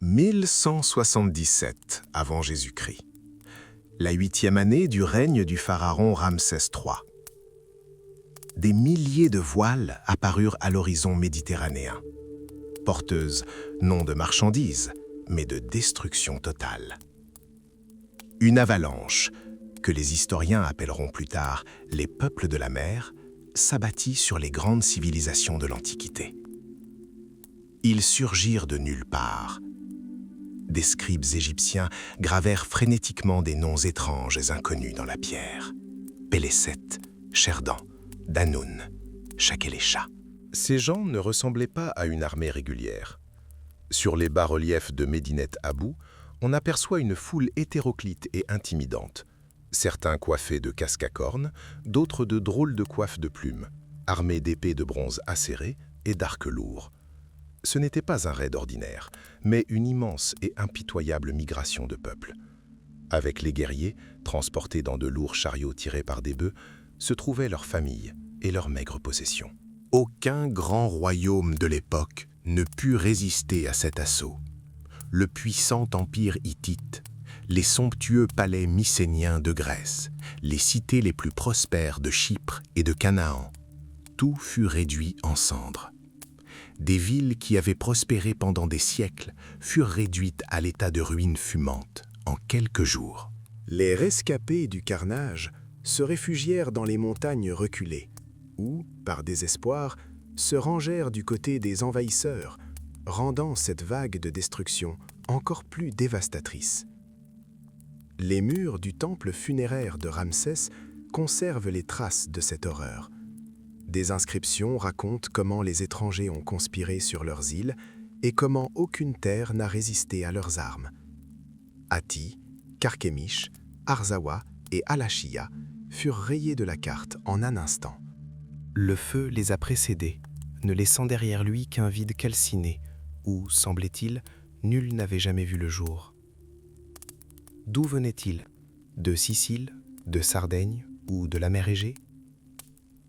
1177 avant Jésus-Christ. La 8e année du règne du pharaon Ramsès III. Des milliers de voiles apparurent à l'horizon méditerranéen, porteuses non de marchandises, mais de destruction totale. Une avalanche, que les historiens appelleront plus tard les peuples de la mer, s'abattit sur les grandes civilisations de l'Antiquité. Ils surgirent de nulle part. Des scribes égyptiens gravèrent frénétiquement des noms étranges et inconnus dans la pierre. Péléset, Sherdan, Danoun, Shakelécha. Ces gens ne ressemblaient pas à une armée régulière. Sur les bas-reliefs de Médinet Abou, on aperçoit une foule hétéroclite et intimidante. Certains coiffés de casques à cornes, d'autres de drôles de coiffes de plumes, armés d'épées de bronze acérées et d'arcs lourds. Ce n'était pas un raid ordinaire, mais une immense et impitoyable migration de peuples. Avec les guerriers, transportés dans de lourds chariots tirés par des bœufs, se trouvaient leurs familles et leurs maigres possessions. Aucun grand royaume de l'époque ne put résister à cet assaut. Le puissant empire hittite, les somptueux palais mycéniens de Grèce, les cités les plus prospères de Chypre et de Canaan, tout fut réduit en cendres. Des villes qui avaient prospéré pendant des siècles furent réduites à l'état de ruines fumantes en quelques jours. Les rescapés du carnage se réfugièrent dans les montagnes reculées, ou, par désespoir, se rangèrent du côté des envahisseurs, rendant cette vague de destruction encore plus dévastatrice. Les murs du temple funéraire de Ramsès conservent les traces de cette horreur. Des inscriptions racontent comment les étrangers ont conspiré sur leurs îles et comment aucune terre n'a résisté à leurs armes. Hatti, Carchemish, Arzawa et Alachia furent rayés de la carte en un instant. Le feu les a précédés, ne laissant derrière lui qu'un vide calciné, où, semblait-il, nul n'avait jamais vu le jour. D'où venait-il? De Sicile, de Sardaigne ou de la mer Égée?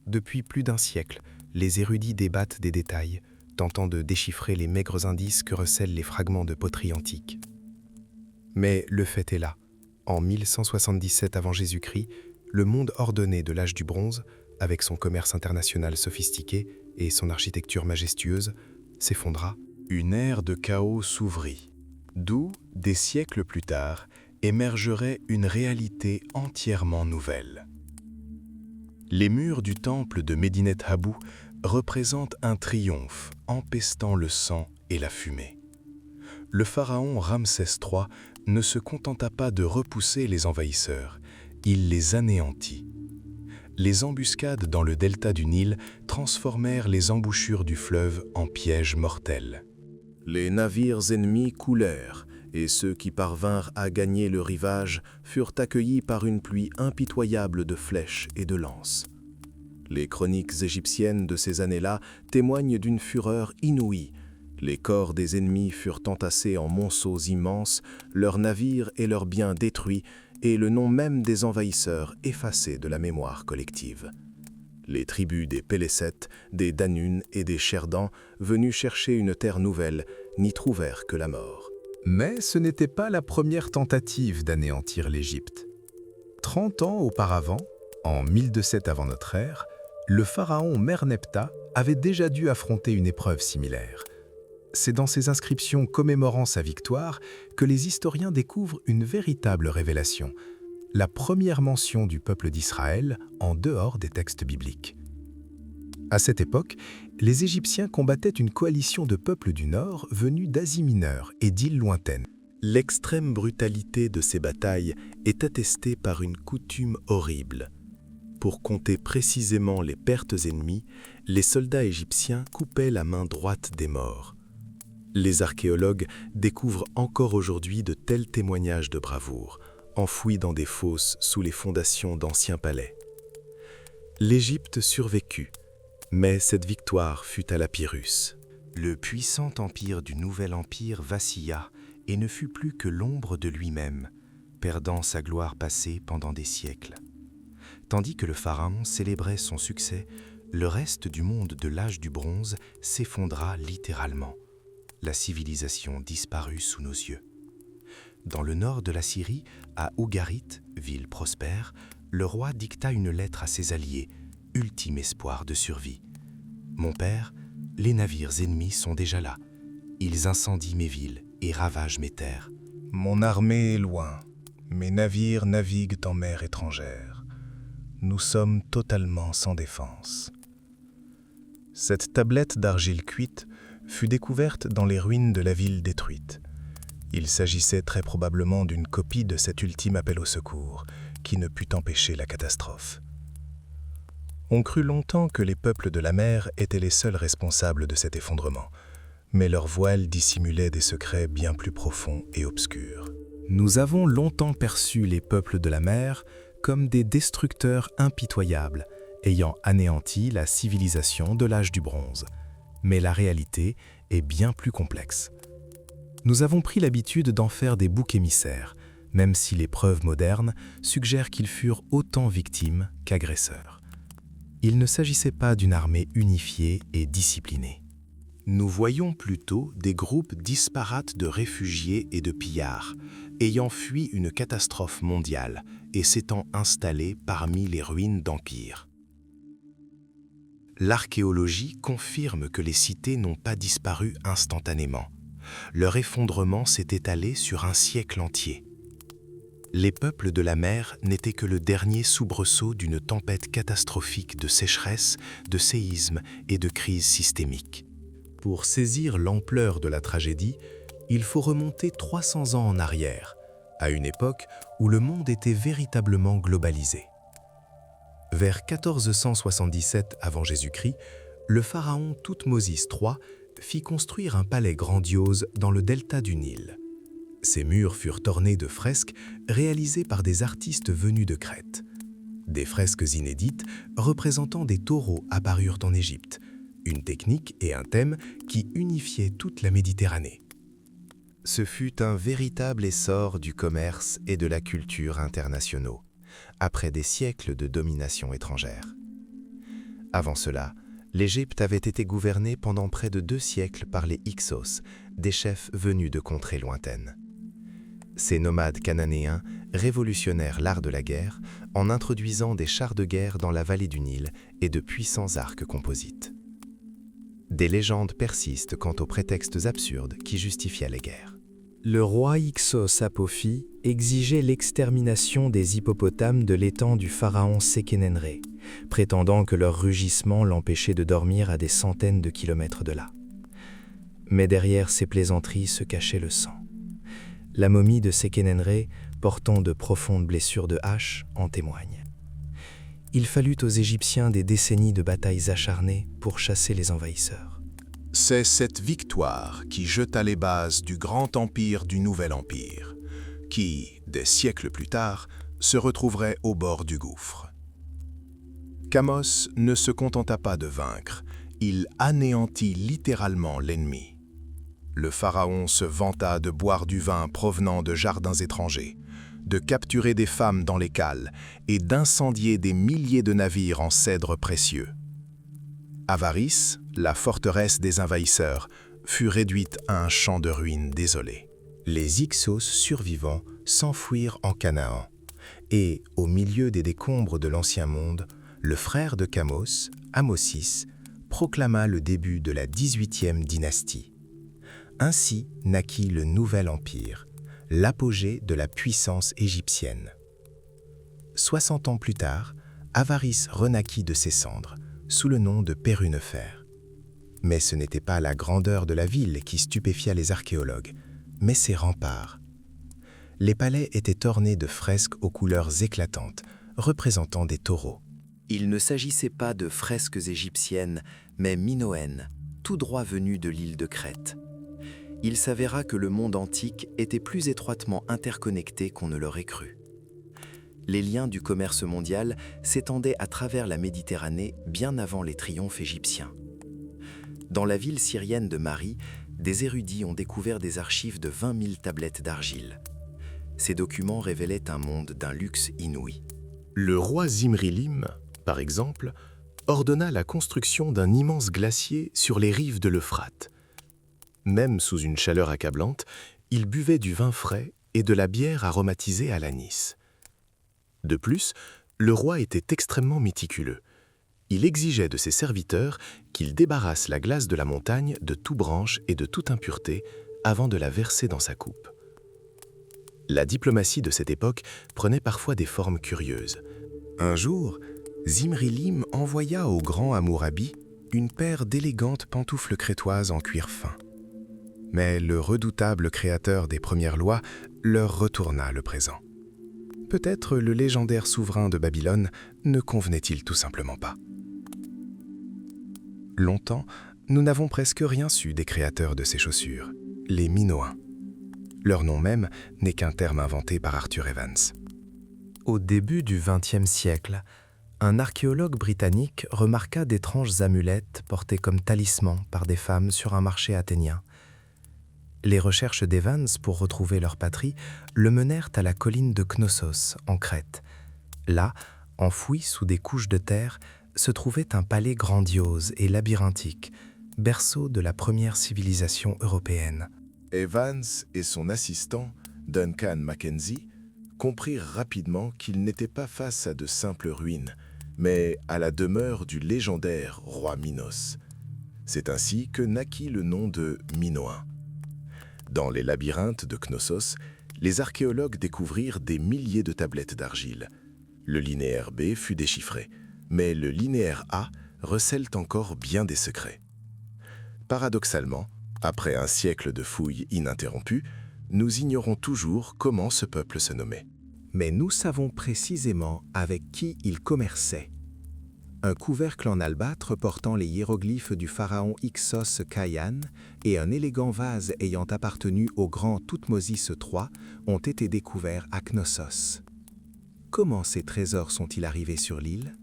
Depuis plus d'un siècle, les érudits débattent des détails, tentant de déchiffrer les maigres indices que recèlent les fragments de poterie antique. Mais le fait est là. En 1177 avant Jésus-Christ, le monde ordonné de l'âge du bronze, avec son commerce international sophistiqué et son architecture majestueuse, s'effondra. Une ère de chaos s'ouvrit, d'où, des siècles plus tard, émergerait une réalité entièrement nouvelle. Les murs du temple de Médinet Abou représentent un triomphe empestant le sang et la fumée. Le pharaon Ramsès III ne se contenta pas de repousser les envahisseurs, il les anéantit. Les embuscades dans le delta du Nil transformèrent les embouchures du fleuve en pièges mortels. Les navires ennemis coulèrent, et ceux qui parvinrent à gagner le rivage furent accueillis par une pluie impitoyable de flèches et de lances. Les chroniques égyptiennes de ces années-là témoignent d'une fureur inouïe. Les corps des ennemis furent entassés en monceaux immenses, leurs navires et leurs biens détruits, et le nom même des envahisseurs effacé de la mémoire collective. Les tribus des Péléset, des Danoun et des Sherdan, venus chercher une terre nouvelle, n'y trouvèrent que la mort. Mais ce n'était pas la première tentative d'anéantir l'Égypte. 30 ans auparavant, en 1007 avant notre ère, le pharaon Merneptah avait déjà dû affronter une épreuve similaire. C'est dans ces inscriptions commémorant sa victoire que les historiens découvrent une véritable révélation, la première mention du peuple d'Israël en dehors des textes bibliques. À cette époque, les Égyptiens combattaient une coalition de peuples du Nord venus d'Asie mineure et d'îles lointaines. L'extrême brutalité de ces batailles est attestée par une coutume horrible. Pour compter précisément les pertes ennemies, les soldats égyptiens coupaient la main droite des morts. Les archéologues découvrent encore aujourd'hui de tels témoignages de bravoure, enfouis dans des fosses sous les fondations d'anciens palais. L'Égypte survécut, mais cette victoire fut à la Pyrrhus. Le puissant empire du Nouvel Empire vacilla et ne fut plus que l'ombre de lui-même, perdant sa gloire passée pendant des siècles. Tandis que le pharaon célébrait son succès, le reste du monde de l'âge du bronze s'effondra littéralement. la civilisation disparut sous nos yeux. Dans le nord de la Syrie, à Ougarit, ville prospère, le roi dicta une lettre à ses alliés, ultime espoir de survie. « Mon père, les navires ennemis sont déjà là. Ils incendient mes villes et ravagent mes terres. Mon armée est loin, mes navires naviguent en mer étrangère. Nous sommes totalement sans défense. » Cette tablette d'argile cuite fut découverte dans les ruines de la ville détruite. Il s'agissait très probablement d'une copie de cet ultime appel au secours, qui ne put empêcher la catastrophe. On crut longtemps que les peuples de la mer étaient les seuls responsables de cet effondrement, mais leur voile dissimulait des secrets bien plus profonds et obscurs. Nous avons longtemps perçu les peuples de la mer comme des destructeurs impitoyables, ayant anéanti la civilisation de l'âge du bronze. Mais la réalité est bien plus complexe. Nous avons pris l'habitude d'en faire des boucs émissaires, même si les preuves modernes suggèrent qu'ils furent autant victimes qu'agresseurs. Il ne s'agissait pas d'une armée unifiée et disciplinée. Nous voyons plutôt des groupes disparates de réfugiés et de pillards, ayant fui une catastrophe mondiale et s'étant installés parmi les ruines d'empires. L'archéologie confirme que les cités n'ont pas disparu instantanément. Leur effondrement s'est étalé sur un siècle entier. Les peuples de la mer n'étaient que le dernier soubresaut d'une tempête catastrophique de sécheresse, de séismes et de crises systémiques. Pour saisir l'ampleur de la tragédie, il faut remonter 300 ans en arrière, à une époque où le monde était véritablement globalisé. Vers 1477 avant Jésus-Christ, le pharaon Thoutmôsis III fit construire un palais grandiose dans le delta du Nil. Ses murs furent ornés de fresques réalisées par des artistes venus de Crète. Des fresques inédites représentant des taureaux apparurent en Égypte, une technique et un thème qui unifiaient toute la Méditerranée. Ce fut un véritable essor du commerce et de la culture internationaux, après des siècles de domination étrangère. Avant cela, l'Égypte avait été gouvernée pendant près de 2 siècles par les Hyksos, des chefs venus de contrées lointaines. Ces nomades cananéens révolutionnèrent l'art de la guerre en introduisant des chars de guerre dans la vallée du Nil et de puissants arcs composites. Des légendes persistent quant aux prétextes absurdes qui justifiaient les guerres. Le roi Hyksos Apophi exigeait l'extermination des hippopotames de l'étang du pharaon Sékénénré, prétendant que leur rugissement l'empêchait de dormir à des centaines de kilomètres de là. Mais derrière ces plaisanteries se cachait le sang. La momie de Sékénénré, portant de profondes blessures de hache, en témoigne. Il fallut aux Égyptiens des décennies de batailles acharnées pour chasser les envahisseurs. C'est cette victoire qui jeta les bases du grand empire du Nouvel Empire, qui, des siècles plus tard, se retrouverait au bord du gouffre. Kamos ne se contenta pas de vaincre, il anéantit littéralement l'ennemi. Le pharaon se vanta de boire du vin provenant de jardins étrangers, de capturer des femmes dans les cales et d'incendier des milliers de navires en cèdre précieux. Avaris, la forteresse des envahisseurs, fut réduite à un champ de ruines désolé. Les Hyksos survivants s'enfuirent en Canaan, et, au milieu des décombres de l'Ancien Monde, le frère de Kamos, Amosis, proclama le début de la 18e dynastie. Ainsi naquit le Nouvel Empire, l'apogée de la puissance égyptienne. 60 ans plus tard, Avaris renaquit de ses cendres, sous le nom de Pérunefer. Mais ce n'était pas la grandeur de la ville qui stupéfia les archéologues, mais ses remparts. Les palais étaient ornés de fresques aux couleurs éclatantes, représentant des taureaux. Il ne s'agissait pas de fresques égyptiennes, mais minoennes, tout droit venues de l'île de Crète. Il s'avéra que le monde antique était plus étroitement interconnecté qu'on ne l'aurait cru. Les liens du commerce mondial s'étendaient à travers la Méditerranée bien avant les triomphes égyptiens. Dans la ville syrienne de Mari, des érudits ont découvert des archives de 20 000 tablettes d'argile. Ces documents révélaient un monde d'un luxe inouï. Le roi Zimri-Lim, par exemple, ordonna la construction d'un immense glacier sur les rives de l'Euphrate. Même sous une chaleur accablante, ils buvaient du vin frais et de la bière aromatisée à l'anis. De plus, le roi était extrêmement méticuleux. Il exigeait de ses serviteurs qu'ils débarrassent la glace de la montagne de tout branche et de toute impureté avant de la verser dans sa coupe. La diplomatie de cette époque prenait parfois des formes curieuses. Un jour, Zimri-Lim envoya au grand Hammurabi une paire d'élégantes pantoufles crétoises en cuir fin. Mais le redoutable créateur des premières lois leur retourna le présent. Peut-être le légendaire souverain de Babylone ne convenait-il tout simplement pas. Longtemps, nous n'avons presque rien su des créateurs de ces chaussures, les Minoens. Leur nom même n'est qu'un terme inventé par Arthur Evans. Au début du XXe siècle, un archéologue britannique remarqua d'étranges amulettes portées comme talismans par des femmes sur un marché athénien. Les recherches d'Evans pour retrouver leur patrie le menèrent à la colline de Knossos, en Crète. Là, enfoui sous des couches de terre, se trouvait un palais grandiose et labyrinthique, berceau de la première civilisation européenne. Evans et son assistant, Duncan Mackenzie, comprirent rapidement qu'ils n'étaient pas face à de simples ruines, mais à la demeure du légendaire roi Minos. C'est ainsi que naquit le nom de Minoen. Dans les labyrinthes de Knossos, les archéologues découvrirent des milliers de tablettes d'argile. Le linéaire B fut déchiffré, mais le linéaire A recèle encore bien des secrets. Paradoxalement, après un siècle de fouilles ininterrompues, nous ignorons toujours comment ce peuple se nommait. Mais nous savons précisément avec qui il commerçait. Un couvercle en albâtre portant les hiéroglyphes du pharaon Hyksos Khayan et un élégant vase ayant appartenu au grand Thoutmosis III ont été découverts à Knossos. Comment ces trésors sont-ils arrivés sur l'île ?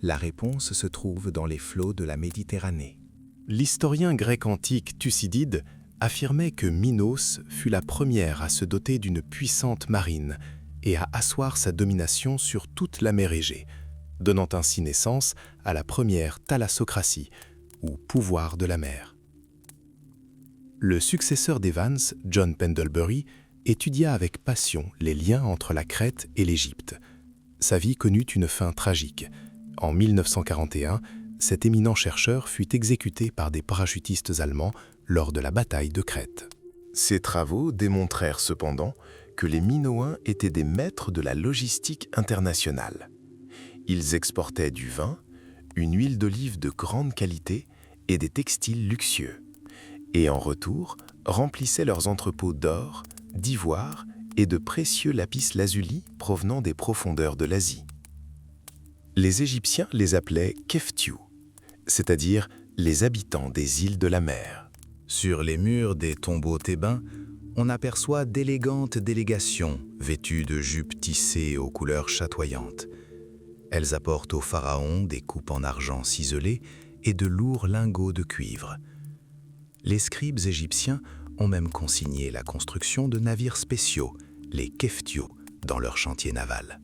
La réponse se trouve dans les flots de la Méditerranée. L'historien grec antique Thucydide affirmait que Minos fut la première à se doter d'une puissante marine et à asseoir sa domination sur toute la mer Égée, donnant ainsi naissance à la première thalassocratie, ou pouvoir de la mer. Le successeur d'Evans, John Pendlebury, étudia avec passion les liens entre la Crète et l'Égypte. Sa vie connut une fin tragique. En 1941, cet éminent chercheur fut exécuté par des parachutistes allemands lors de la bataille de Crète. Ses travaux démontrèrent cependant que les Minoens étaient des maîtres de la logistique internationale. Ils exportaient du vin, une huile d'olive de grande qualité et des textiles luxueux, et en retour remplissaient leurs entrepôts d'or, d'ivoire et de précieux lapis-lazuli provenant des profondeurs de l'Asie. Les Égyptiens les appelaient Keftiu, c'est-à-dire les habitants des îles de la mer. Sur les murs des tombeaux thébains, on aperçoit d'élégantes délégations vêtues de jupes tissées aux couleurs chatoyantes. Elles apportent au pharaon des coupes en argent ciselées et de lourds lingots de cuivre. Les scribes égyptiens ont même consigné la construction de navires spéciaux, les Keftiu, dans leur chantier naval.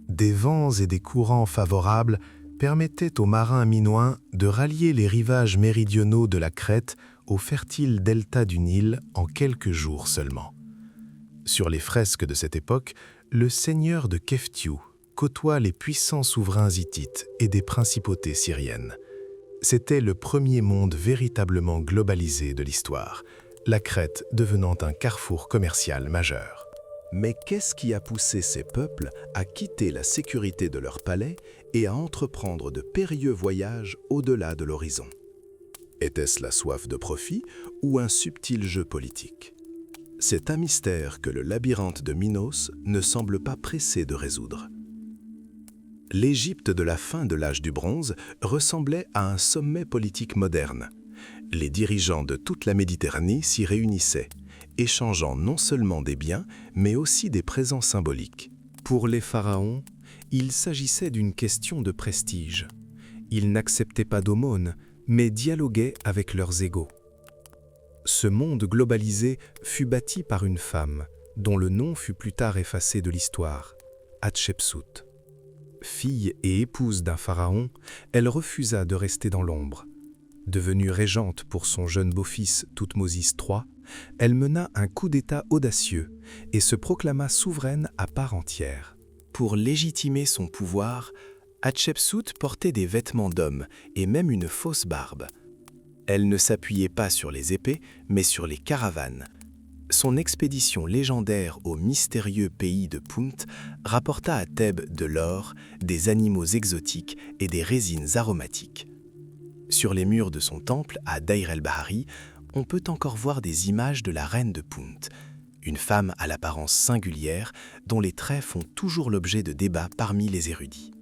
Des vents et des courants favorables permettaient aux marins minoens de rallier les rivages méridionaux de la Crète au fertile delta du Nil en quelques jours seulement. Sur les fresques de cette époque, le seigneur de Keftiu côtoie les puissants souverains hittites et des principautés syriennes. C'était le premier monde véritablement globalisé de l'histoire, la Crète devenant un carrefour commercial majeur. Mais qu'est-ce qui a poussé ces peuples à quitter la sécurité de leur palais et à entreprendre de périlleux voyages au-delà de l'horizon ? Était-ce la soif de profit ou un subtil jeu politique ? C'est un mystère que le labyrinthe de Minos ne semble pas pressé de résoudre. L'Égypte de la fin de l'âge du bronze ressemblait à un sommet politique moderne. Les dirigeants de toute la Méditerranée s'y réunissaient, échangeant non seulement des biens, mais aussi des présents symboliques. Pour les pharaons, il s'agissait d'une question de prestige. Ils n'acceptaient pas d'aumône, mais dialoguaient avec leurs égaux. Ce monde globalisé fut bâti par une femme, dont le nom fut plus tard effacé de l'histoire, Hatshepsut. Fille et épouse d'un pharaon, elle refusa de rester dans l'ombre. Devenue régente pour son jeune beau-fils Thoutmôsis III, elle mena un coup d'État audacieux et se proclama souveraine à part entière. Pour légitimer son pouvoir, Hatshepsut portait des vêtements d'homme et même une fausse barbe. Elle ne s'appuyait pas sur les épées, mais sur les caravanes. Son expédition légendaire au mystérieux pays de Punt rapporta à Thèbes de l'or, des animaux exotiques et des résines aromatiques. Sur les murs de son temple à Deir el-Bahari, on peut encore voir des images de la reine de Punt, une femme à l'apparence singulière dont les traits font toujours l'objet de débats parmi les érudits.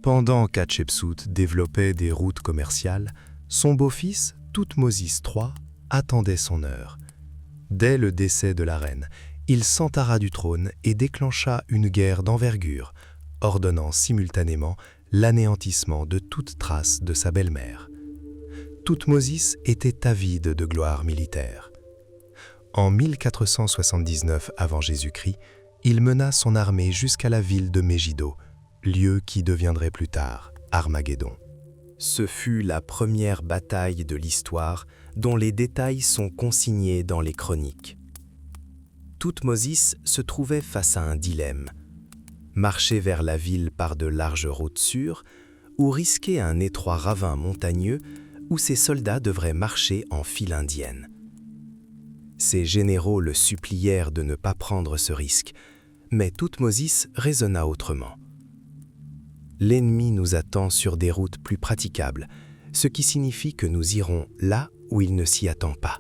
Pendant qu'Hatshepsut développait des routes commerciales, son beau-fils, Thoutmôsis III, attendait son heure. Dès le décès de la reine, il s'empara du trône et déclencha une guerre d'envergure, ordonnant simultanément l'anéantissement de toute trace de sa belle-mère. Thoutmôsis était avide de gloire militaire. En 1479 avant Jésus-Christ, il mena son armée jusqu'à la ville de Megiddo, lieu qui deviendrait plus tard Armageddon. Ce fut la première bataille de l'histoire dont les détails sont consignés dans les chroniques. Thoutmôsis se trouvait face à un dilemme: marcher vers la ville par de larges routes sûres ou risquer un étroit ravin montagneux où ses soldats devraient marcher en file indienne. Ses généraux le supplièrent de ne pas prendre ce risque, mais Thoutmôsis raisonna autrement. L'ennemi nous attend sur des routes plus praticables, ce qui signifie que nous irons là où il ne s'y attend pas.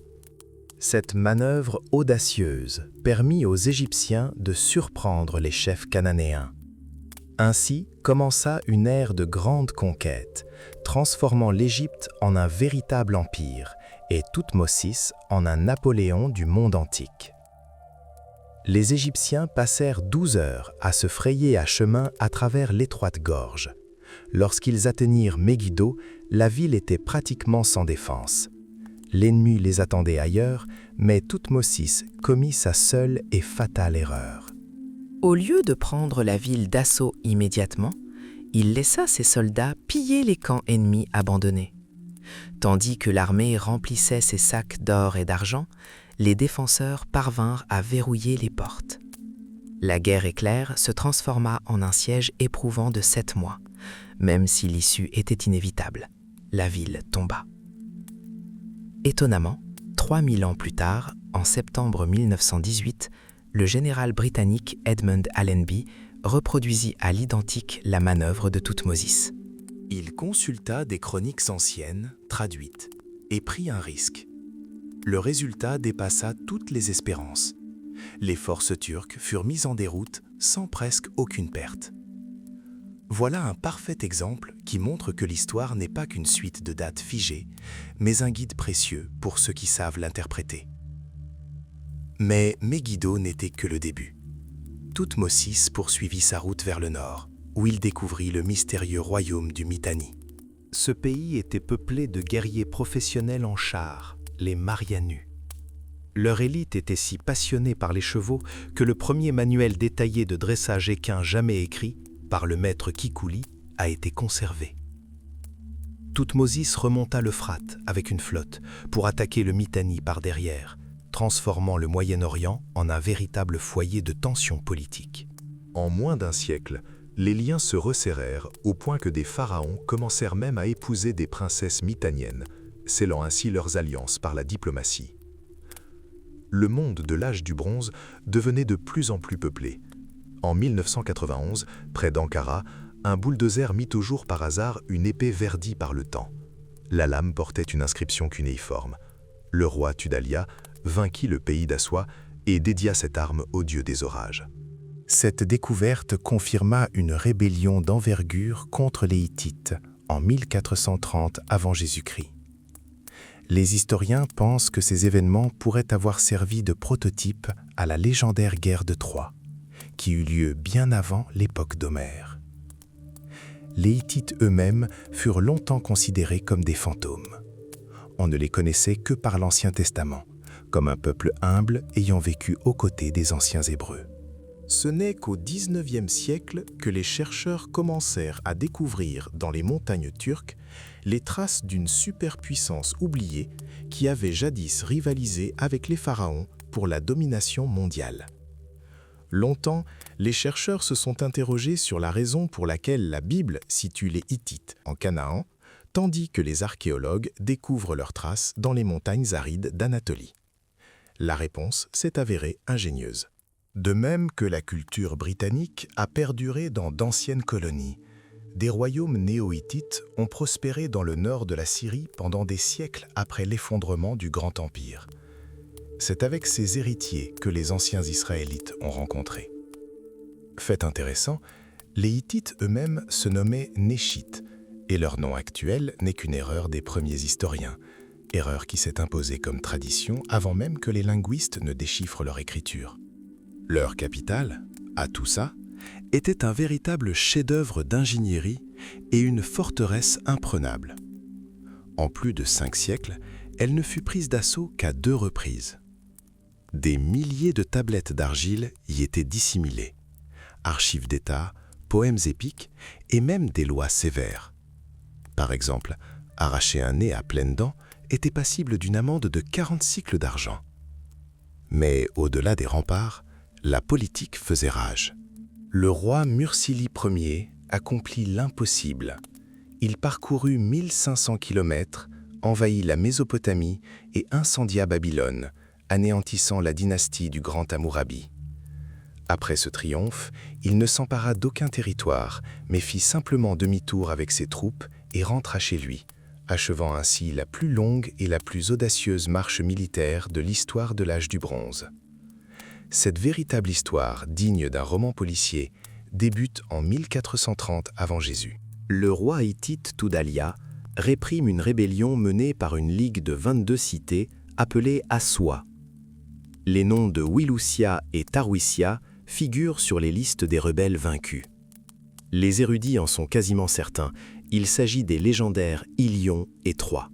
Cette manœuvre audacieuse permit aux Égyptiens de surprendre les chefs cananéens. Ainsi commença une ère de grande conquête, transformant l'Égypte en un véritable empire et Thoutmôsis en un Napoléon du monde antique. Les Égyptiens passèrent 12 heures à se frayer un chemin à travers l'étroite gorge. Lorsqu'ils atteignirent Megiddo, la ville était pratiquement sans défense. L'ennemi les attendait ailleurs, mais Thoutmôsis commit sa seule et fatale erreur. Au lieu de prendre la ville d'assaut immédiatement, il laissa ses soldats piller les camps ennemis abandonnés. Tandis que l'armée remplissait ses sacs d'or et d'argent, les défenseurs parvinrent à verrouiller les portes. La guerre éclair se transforma en un siège éprouvant de 7 mois, même si l'issue était inévitable. La ville tomba. Étonnamment, 3000 ans plus tard, en septembre 1918, le général britannique Edmund Allenby reproduisit à l'identique la manœuvre de Thoutmôsis. Il consulta des chroniques anciennes, traduites, et prit un risque. Le résultat dépassa toutes les espérances. Les forces turques furent mises en déroute sans presque aucune perte. Voilà un parfait exemple qui montre que l'histoire n'est pas qu'une suite de dates figées, mais un guide précieux pour ceux qui savent l'interpréter. Mais Megiddo n'était que le début. Thoutmôsis poursuivit sa route vers le nord, où il découvrit le mystérieux royaume du Mitanni. Ce pays était peuplé de guerriers professionnels en chars, les Marianus. Leur élite était si passionnée par les chevaux que le premier manuel détaillé de dressage équin jamais écrit, par le maître Kikouli, a été conservé. Thoutmôsis remonta l'Euphrate avec une flotte pour attaquer le Mitanni par derrière, transformant le Moyen-Orient en un véritable foyer de tensions politiques. En moins d'un siècle, les liens se resserrèrent au point que des pharaons commencèrent même à épouser des princesses mitanniennes, scellant ainsi leurs alliances par la diplomatie. Le monde de l'âge du bronze devenait de plus en plus peuplé. En 1991, près d'Ankara, un bulldozer mit au jour par hasard une épée verdie par le temps. La lame portait une inscription cunéiforme. Le roi Tudalia vainquit le pays d'Assois et dédia cette arme au dieu des orages. Cette découverte confirma une rébellion d'envergure contre les Hittites en 1430 avant Jésus-Christ. Les historiens pensent que ces événements pourraient avoir servi de prototype à la légendaire guerre de Troie, qui eut lieu bien avant l'époque d'Homère. Les Hittites eux-mêmes furent longtemps considérés comme des fantômes. On ne les connaissait que par l'Ancien Testament, comme un peuple humble ayant vécu aux côtés des anciens Hébreux. Ce n'est qu'au XIXe siècle que les chercheurs commencèrent à découvrir dans les montagnes turques les traces d'une superpuissance oubliée qui avait jadis rivalisé avec les pharaons pour la domination mondiale. Longtemps, les chercheurs se sont interrogés sur la raison pour laquelle la Bible situe les Hittites en Canaan, tandis que les archéologues découvrent leurs traces dans les montagnes arides d'Anatolie. La réponse s'est avérée ingénieuse. De même que la culture britannique a perduré dans d'anciennes colonies, des royaumes néo-hittites ont prospéré dans le nord de la Syrie pendant des siècles après l'effondrement du Grand Empire. C'est avec ces héritiers que les anciens Israélites ont rencontré. Fait intéressant, les Hittites eux-mêmes se nommaient Néchites, et leur nom actuel n'est qu'une erreur des premiers historiens, erreur qui s'est imposée comme tradition avant même que les linguistes ne déchiffrent leur écriture. Leur capitale, Hattusa, était un véritable chef-d'œuvre d'ingénierie et une forteresse imprenable. En plus de 5 siècles, elle ne fut prise d'assaut qu'à 2 reprises. Des milliers de tablettes d'argile y étaient dissimulées, archives d'État, poèmes épiques et même des lois sévères. Par exemple, arracher un nez à pleines dents était passible d'une amende de 40 cycles d'argent. Mais au-delà des remparts, la politique faisait rage. Le roi Mursili Ier accomplit l'impossible. Il parcourut 1500 kilomètres, envahit la Mésopotamie et incendia Babylone, anéantissant la dynastie du Grand Hammurabi. Après ce triomphe, il ne s'empara d'aucun territoire, mais fit simplement demi-tour avec ses troupes et rentra chez lui, achevant ainsi la plus longue et la plus audacieuse marche militaire de l'histoire de l'âge du bronze. Cette véritable histoire, digne d'un roman policier, débute en 1430 avant Jésus. Le roi hittite Toudalia réprime une rébellion menée par une ligue de 22 cités appelée Assoua. Les noms de Wilussia et Tarwissia figurent sur les listes des rebelles vaincus. Les érudits en sont quasiment certains, il s'agit des légendaires Ilion et Troie.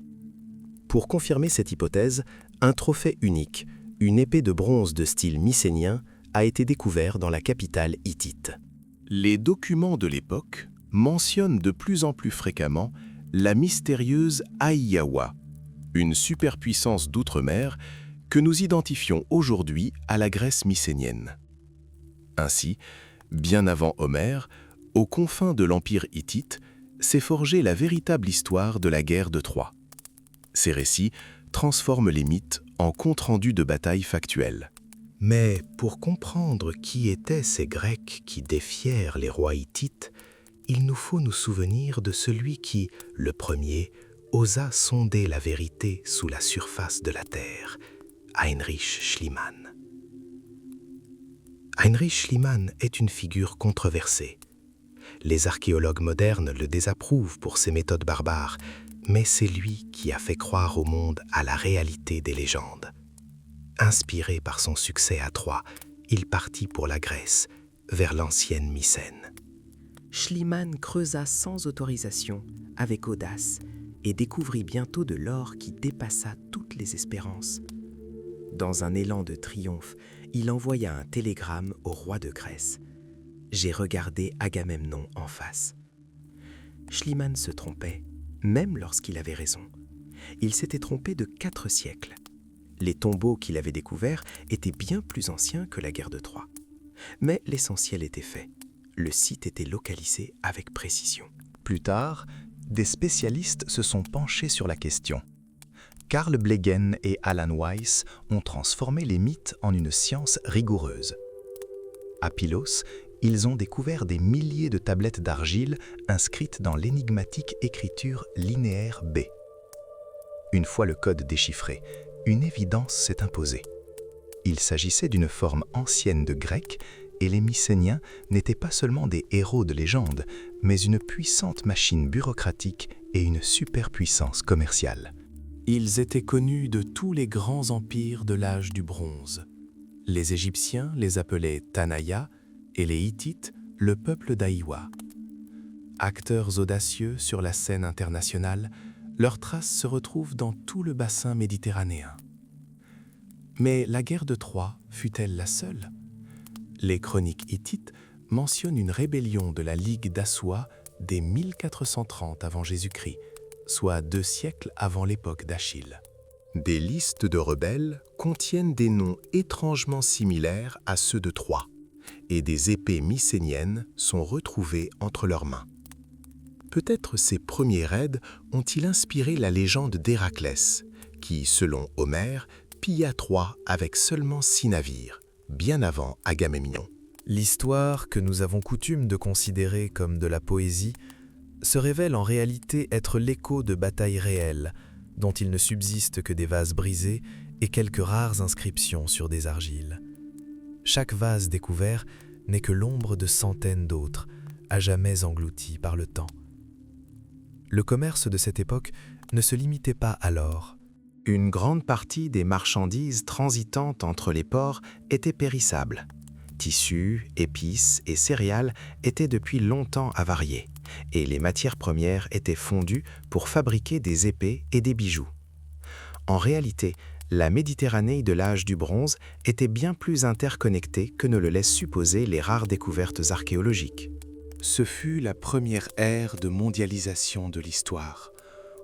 Pour confirmer cette hypothèse, un trophée unique, une épée de bronze de style mycénien, a été découvert dans la capitale hittite. Les documents de l'époque mentionnent de plus en plus fréquemment la mystérieuse Aiyawa, une superpuissance d'outre-mer que nous identifions aujourd'hui à la Grèce mycénienne. Ainsi, bien avant Homère, aux confins de l'Empire hittite, s'est forgée la véritable histoire de la guerre de Troie. Ces récits transforment les mythes en compte-rendu de batailles factuelles. Mais pour comprendre qui étaient ces Grecs qui défièrent les rois hittites, il nous faut nous souvenir de celui qui, le premier, osa sonder la vérité sous la surface de la terre, Heinrich Schliemann. Heinrich Schliemann est une figure controversée. Les archéologues modernes le désapprouvent pour ses méthodes barbares, mais c'est lui qui a fait croire au monde à la réalité des légendes. Inspiré par son succès à Troie, il partit pour la Grèce, vers l'ancienne Mycène. Schliemann creusa sans autorisation, avec audace, et découvrit bientôt de l'or qui dépassa toutes les espérances. Dans un élan de triomphe, il envoya un télégramme au roi de Grèce. « J'ai regardé Agamemnon en face. » Schliemann se trompait, même lorsqu'il avait raison. Il s'était trompé de 4 siècles. Les tombeaux qu'il avait découverts étaient bien plus anciens que la guerre de Troie. Mais l'essentiel était fait. Le site était localisé avec précision. Plus tard, des spécialistes se sont penchés sur la question. Carl Blegen et Alan Weiss ont transformé les mythes en une science rigoureuse. À Pylos, ils ont découvert des milliers de tablettes d'argile inscrites dans l'énigmatique écriture linéaire B. Une fois le code déchiffré, une évidence s'est imposée. Il s'agissait d'une forme ancienne de grec et les Mycéniens n'étaient pas seulement des héros de légende, mais une puissante machine bureaucratique et une superpuissance commerciale. Ils étaient connus de tous les grands empires de l'âge du bronze. Les Égyptiens les appelaient Tanaya et les Hittites le peuple d'Aïwa. Acteurs audacieux sur la scène internationale, leurs traces se retrouvent dans tout le bassin méditerranéen. Mais la guerre de Troie fut-elle la seule ? Les chroniques hittites mentionnent une rébellion de la Ligue d'Assoua dès 1430 avant Jésus-Christ, soit 2 siècles avant l'époque d'Achille. Des listes de rebelles contiennent des noms étrangement similaires à ceux de Troie, et des épées mycéniennes sont retrouvées entre leurs mains. Peut-être ces premiers raids ont-ils inspiré la légende d'Héraclès, qui, selon Homère, pilla Troie avec seulement 6 navires, bien avant Agamemnon. L'histoire, que nous avons coutume de considérer comme de la poésie, se révèle en réalité être l'écho de batailles réelles, dont il ne subsiste que des vases brisés et quelques rares inscriptions sur des argiles. Chaque vase découvert n'est que l'ombre de centaines d'autres, à jamais engloutis par le temps. Le commerce de cette époque ne se limitait pas à l'or. Une grande partie des marchandises transitant entre les ports étaient périssables. Tissus, épices et céréales étaient depuis longtemps avariés, et les matières premières étaient fondues pour fabriquer des épées et des bijoux. En réalité, la Méditerranée de l'âge du bronze était bien plus interconnectée que ne le laissent supposer les rares découvertes archéologiques. Ce fut la première ère de mondialisation de l'histoire,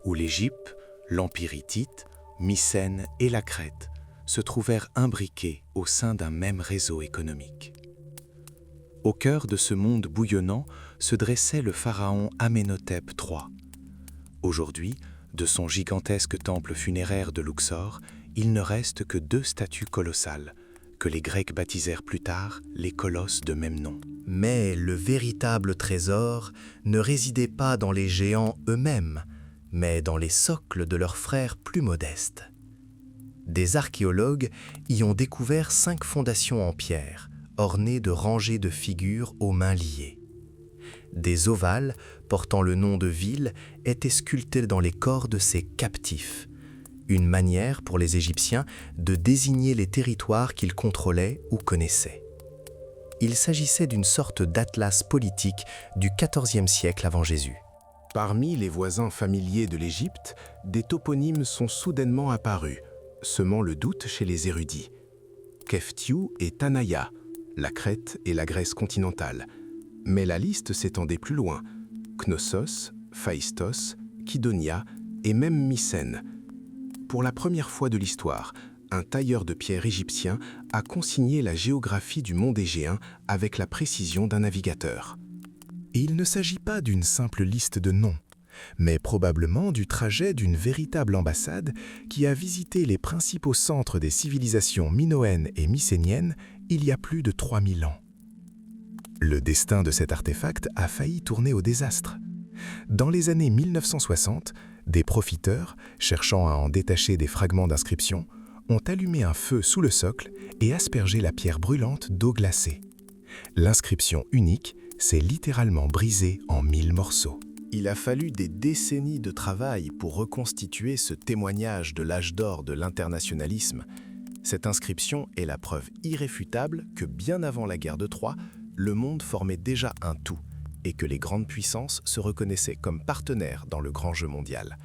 où l'Égypte, l'Empire hittite, Mycène et la Crète se trouvèrent imbriqués au sein d'un même réseau économique. Au cœur de ce monde bouillonnant se dressait le pharaon Amenhotep III. Aujourd'hui, de son gigantesque temple funéraire de Luxor, il ne reste que 2 statues colossales, que les Grecs baptisèrent plus tard les colosses de même nom. Mais le véritable trésor ne résidait pas dans les géants eux-mêmes, mais dans les socles de leurs frères plus modestes. Des archéologues y ont découvert 5 fondations en pierre, ornées de rangées de figures aux mains liées. Des ovales, portant le nom de villes, étaient sculptés dans les corps de ces captifs, une manière pour les Égyptiens de désigner les territoires qu'ils contrôlaient ou connaissaient. Il s'agissait d'une sorte d'atlas politique du XIVe siècle avant Jésus. Parmi les voisins familiers de l'Égypte, des toponymes sont soudainement apparus, semant le doute chez les érudits. Keftiu et Tanaya, la Crète et la Grèce continentale. Mais la liste s'étendait plus loin. Knossos, Phaistos, Kydonia et même Mycène. Pour la première fois de l'histoire, un tailleur de pierre égyptien a consigné la géographie du monde égéen avec la précision d'un navigateur. Et il ne s'agit pas d'une simple liste de noms, mais probablement du trajet d'une véritable ambassade qui a visité les principaux centres des civilisations minoennes et mycéniennes il y a plus de 3000 ans. Le destin de cet artefact a failli tourner au désastre. Dans les années 1960, des profiteurs, cherchant à en détacher des fragments d'inscription, ont allumé un feu sous le socle et aspergé la pierre brûlante d'eau glacée. L'inscription unique s'est littéralement brisée en 1000 morceaux. Il a fallu des décennies de travail pour reconstituer ce témoignage de l'âge d'or de l'internationalisme. Cette inscription est la preuve irréfutable que bien avant la guerre de Troie, le monde formait déjà un tout et que les grandes puissances se reconnaissaient comme partenaires dans le grand jeu mondial.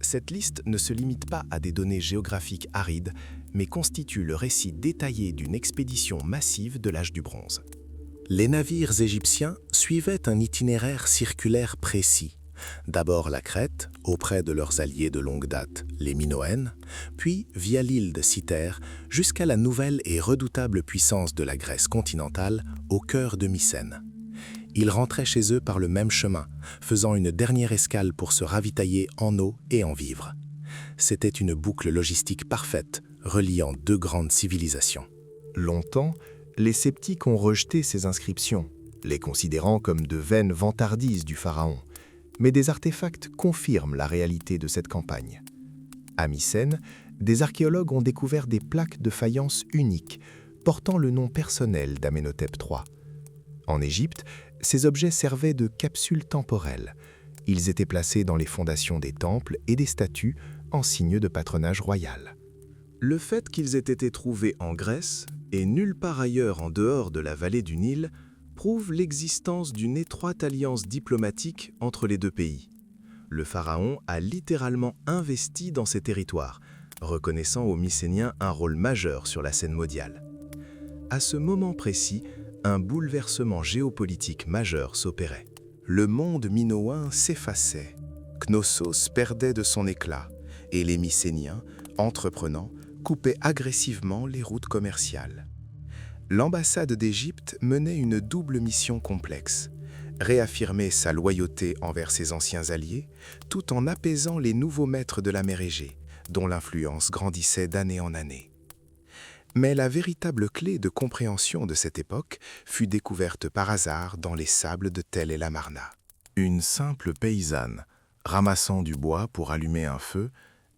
Cette liste ne se limite pas à des données géographiques arides, mais constitue le récit détaillé d'une expédition massive de l'âge du bronze. Les navires égyptiens suivaient un itinéraire circulaire précis. D'abord la Crète, auprès de leurs alliés de longue date, les Minoennes, puis via l'île de Cythère jusqu'à la nouvelle et redoutable puissance de la Grèce continentale, au cœur de Mycène. Ils rentraient chez eux par le même chemin, faisant une dernière escale pour se ravitailler en eau et en vivres. C'était une boucle logistique parfaite, reliant 2 grandes civilisations. Longtemps, les sceptiques ont rejeté ces inscriptions, les considérant comme de vaines vantardises du pharaon. Mais des artefacts confirment la réalité de cette campagne. À Mycène, des archéologues ont découvert des plaques de faïence uniques, portant le nom personnel d'Amenhotep III. En Égypte, ces objets servaient de capsules temporelles. Ils étaient placés dans les fondations des temples et des statues en signe de patronage royal. Le fait qu'ils aient été trouvés en Grèce, et nulle part ailleurs en dehors de la vallée du Nil, prouve l'existence d'une étroite alliance diplomatique entre les 2 pays. Le pharaon a littéralement investi dans ces territoires, reconnaissant aux Mycéniens un rôle majeur sur la scène mondiale. À ce moment précis, un bouleversement géopolitique majeur s'opérait. Le monde minoen s'effaçait, Knossos perdait de son éclat, et les Mycéniens, entreprenants, coupaient agressivement les routes commerciales. L'ambassade d'Égypte menait une double mission complexe: réaffirmer sa loyauté envers ses anciens alliés, tout en apaisant les nouveaux maîtres de la mer Égée, dont l'influence grandissait d'année en année. Mais la véritable clé de compréhension de cette époque fut découverte par hasard dans les sables de Tel el Amarna. Une simple paysanne, ramassant du bois pour allumer un feu,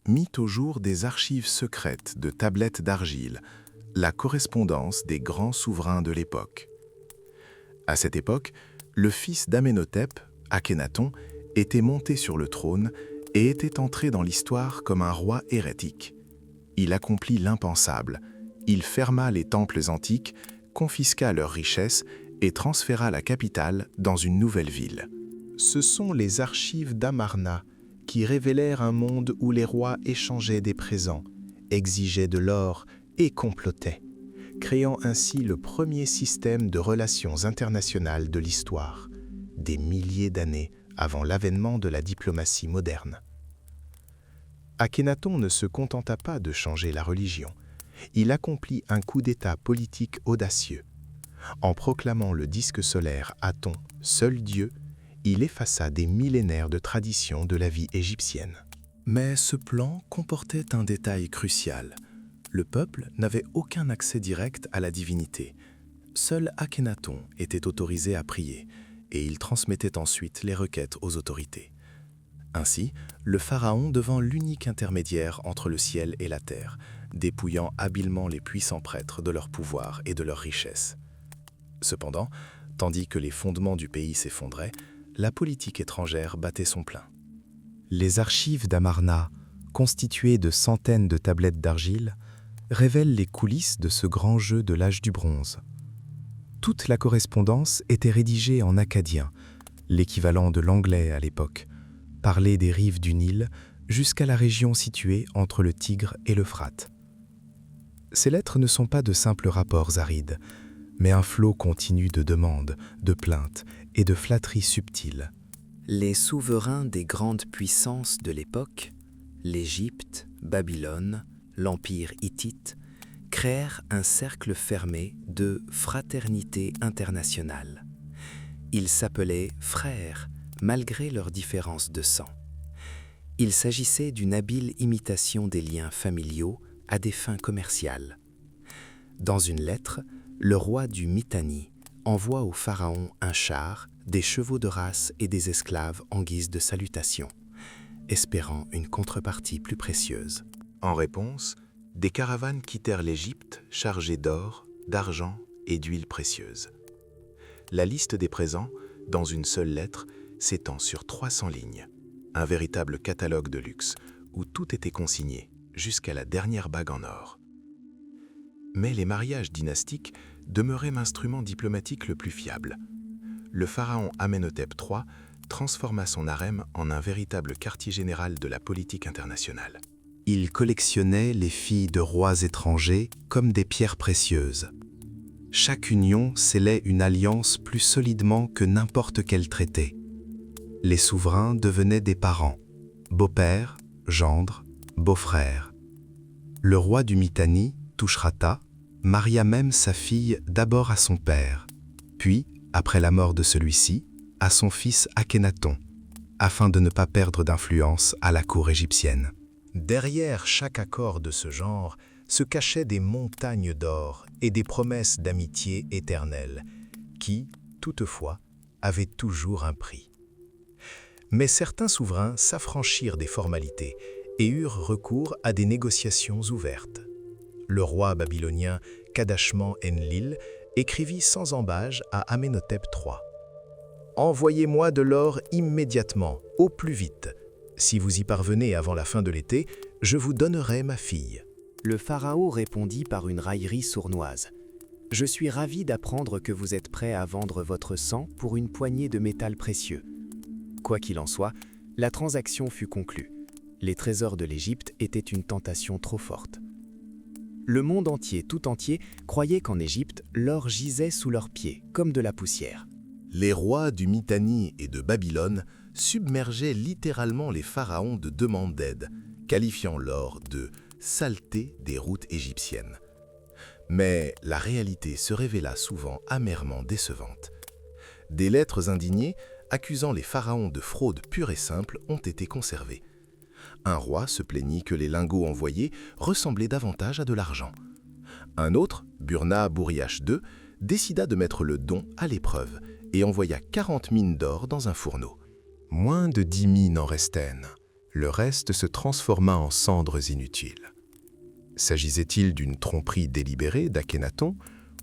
mit au jour des archives secrètes de tablettes d'argile, la correspondance des grands souverains de l'époque. À cette époque, le fils d'Amenhotep, Akhénaton, était monté sur le trône et était entré dans l'histoire comme un roi hérétique. Il accomplit l'impensable. Il ferma les temples antiques, confisqua leurs richesses et transféra la capitale dans une nouvelle ville. Ce sont les archives d'Amarna qui révélèrent un monde où les rois échangeaient des présents, exigeaient de l'or et complotaient, créant ainsi le premier système de relations internationales de l'histoire, des milliers d'années avant l'avènement de la diplomatie moderne. Akhénaton ne se contenta pas de changer la religion. Il accomplit un coup d'État politique audacieux. En proclamant le disque solaire Aton, seul Dieu, il effaça des millénaires de traditions de la vie égyptienne. Mais ce plan comportait un détail crucial. Le peuple n'avait aucun accès direct à la divinité. Seul Akhénaton était autorisé à prier, et il transmettait ensuite les requêtes aux autorités. Ainsi, le pharaon devint l'unique intermédiaire entre le ciel et la terre, dépouillant habilement les puissants prêtres de leur pouvoir et de leurs richesses. Cependant, tandis que les fondements du pays s'effondraient, la politique étrangère battait son plein. Les archives d'Amarna, constituées de centaines de tablettes d'argile, révèlent les coulisses de ce grand jeu de l'âge du bronze. Toute la correspondance était rédigée en akkadien, l'équivalent de l'anglais à l'époque, parlé des rives du Nil jusqu'à la région située entre le Tigre et l'Euphrate. Ces lettres ne sont pas de simples rapports arides, mais un flot continu de demandes, de plaintes et de flatteries subtiles. Les souverains des grandes puissances de l'époque, l'Égypte, Babylone, l'Empire hittite, créèrent un cercle fermé de fraternité internationale. Ils s'appelaient frères, malgré leurs différences de sang. Il s'agissait d'une habile imitation des liens familiaux à des fins commerciales. Dans une lettre, le roi du Mitanni envoie au pharaon un char, des chevaux de race et des esclaves en guise de salutation, espérant une contrepartie plus précieuse. En réponse, des caravanes quittèrent l'Égypte chargées d'or, d'argent et d'huiles précieuses. La liste des présents, dans une seule lettre, s'étend sur 300 lignes. Un véritable catalogue de luxe où tout était consigné, jusqu'à la dernière bague en or. Mais les mariages dynastiques demeuraient l'instrument diplomatique le plus fiable. Le pharaon Amenhotep III transforma son harem en un véritable quartier général de la politique internationale. Il collectionnait les filles de rois étrangers comme des pierres précieuses. Chaque union scellait une alliance plus solidement que n'importe quel traité. Les souverains devenaient des parents, beaux-pères, gendres, beaux-frères. Le roi du Mitanni, Tushratta, maria même sa fille d'abord à son père, puis, après la mort de celui-ci, à son fils Akhénaton, afin de ne pas perdre d'influence à la cour égyptienne. Derrière chaque accord de ce genre se cachaient des montagnes d'or et des promesses d'amitié éternelle, qui, toutefois, avaient toujours un prix. Mais certains souverains s'affranchirent des formalités et eurent recours à des négociations ouvertes. Le roi babylonien Kadashman-Enlil écrivit sans ambages à Amenhotep III. « Envoyez-moi de l'or immédiatement, au plus vite. Si vous y parvenez avant la fin de l'été, je vous donnerai ma fille. » Le pharaon répondit par une raillerie sournoise. « Je suis ravi d'apprendre que vous êtes prêt à vendre votre sang pour une poignée de métal précieux. » Quoi qu'il en soit, la transaction fut conclue. Les trésors de l'Égypte étaient une tentation trop forte. Le monde entier, tout entier, croyait qu'en Égypte, l'or gisait sous leurs pieds, comme de la poussière. Les rois du Mitanni et de Babylone submergeaient littéralement les pharaons de demandes d'aide, qualifiant l'or de « saleté des routes égyptiennes ». Mais la réalité se révéla souvent amèrement décevante. Des lettres indignées accusant les pharaons de fraude pure et simple ont été conservées. Un roi se plaignit que les lingots envoyés ressemblaient davantage à de l'argent. Un autre, Burna Bouriache II, décida de mettre le don à l'épreuve et envoya 40 mines d'or dans un fourneau. Moins de 10 mines en restèrent. Le reste se transforma en cendres inutiles. S'agissait-il d'une tromperie délibérée d'Akhénaton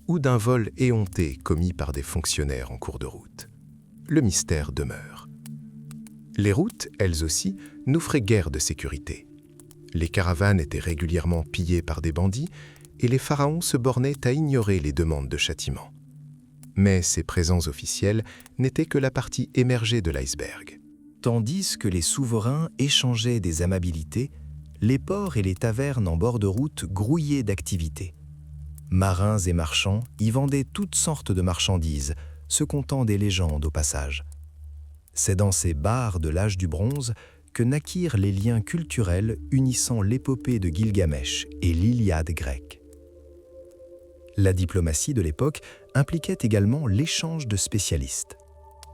ou d'un vol éhonté commis par des fonctionnaires en cours de route? Le mystère demeure. Les routes, elles aussi, n'offraient guère de sécurité. Les caravanes étaient régulièrement pillées par des bandits et les pharaons se bornaient à ignorer les demandes de châtiment. Mais ces présents officiels n'étaient que la partie émergée de l'iceberg. Tandis que les souverains échangeaient des amabilités, les ports et les tavernes en bord de route grouillaient d'activité. Marins et marchands y vendaient toutes sortes de marchandises, se contant des légendes au passage. C'est dans ces bars de l'âge du bronze que naquirent les liens culturels unissant l'épopée de Gilgamesh et l'Iliade grecque. La diplomatie de l'époque impliquait également l'échange de spécialistes.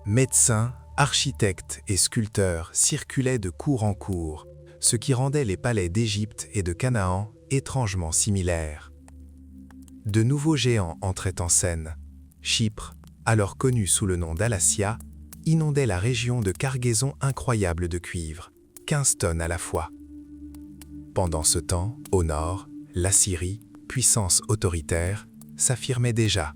Médecins, architectes et sculpteurs circulaient de cour en cour, ce qui rendait les palais d'Égypte et de Canaan étrangement similaires. De nouveaux géants entraient en scène. Chypre, alors connue sous le nom d'Alassia, inondait la région de cargaisons incroyables de cuivre, 15 tonnes à la fois. Pendant ce temps, au nord, l'Assyrie, puissance autoritaire, s'affirmait déjà.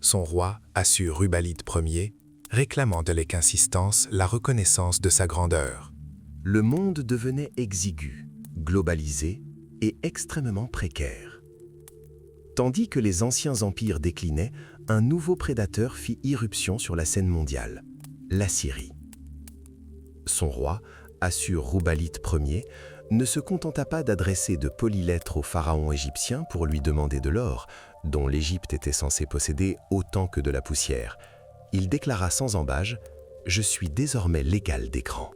Son roi, Assur-Rubalite Ier, réclamant avec insistance la reconnaissance de sa grandeur. Le monde devenait exigu, globalisé et extrêmement précaire. Tandis que les anciens empires déclinaient, un nouveau prédateur fit irruption sur la scène mondiale, l'Assyrie. Son roi, Assur-Rubalite Ier, ne se contenta pas d'adresser de polies lettres au pharaon égyptien pour lui demander de l'or, dont l'Égypte était censée posséder autant que de la poussière. Il déclara sans ambages « Je suis désormais l'égal des grands ».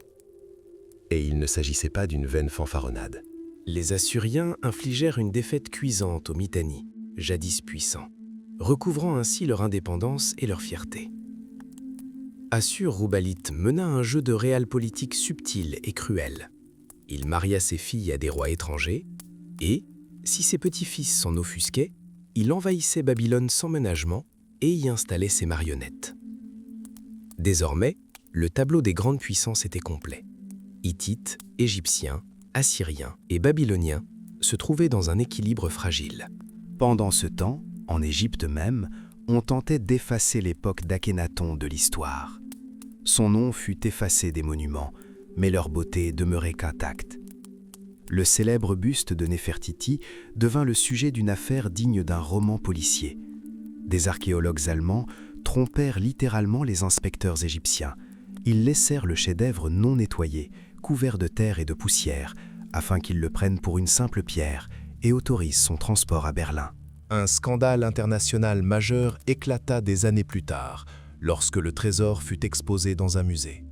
Et il ne s'agissait pas d'une vaine fanfaronnade. Les Assyriens infligèrent une défaite cuisante aux Mitanni, jadis puissants, recouvrant ainsi leur indépendance et leur fierté. Assur-Rubalite mena un jeu de réalpolitik subtil et cruel. Il maria ses filles à des rois étrangers et, si ses petits-fils s'en offusquaient, il envahissait Babylone sans ménagement et y installait ses marionnettes. Désormais, le tableau des grandes puissances était complet. Hittites, Égyptiens, Assyriens et Babyloniens se trouvaient dans un équilibre fragile. Pendant ce temps, en Égypte même, on tentait d'effacer l'époque d'Akhénaton de l'histoire. Son nom fut effacé des monuments, mais leur beauté demeurait intacte. Le célèbre buste de Néfertiti devint le sujet d'une affaire digne d'un roman policier. Des archéologues allemands trompèrent littéralement les inspecteurs égyptiens. Ils laissèrent le chef-d'œuvre non nettoyé, couvert de terre et de poussière, afin qu'ils le prennent pour une simple pierre et autorisent son transport à Berlin. Un scandale international majeur éclata des années plus tard, lorsque le trésor fut exposé dans un musée.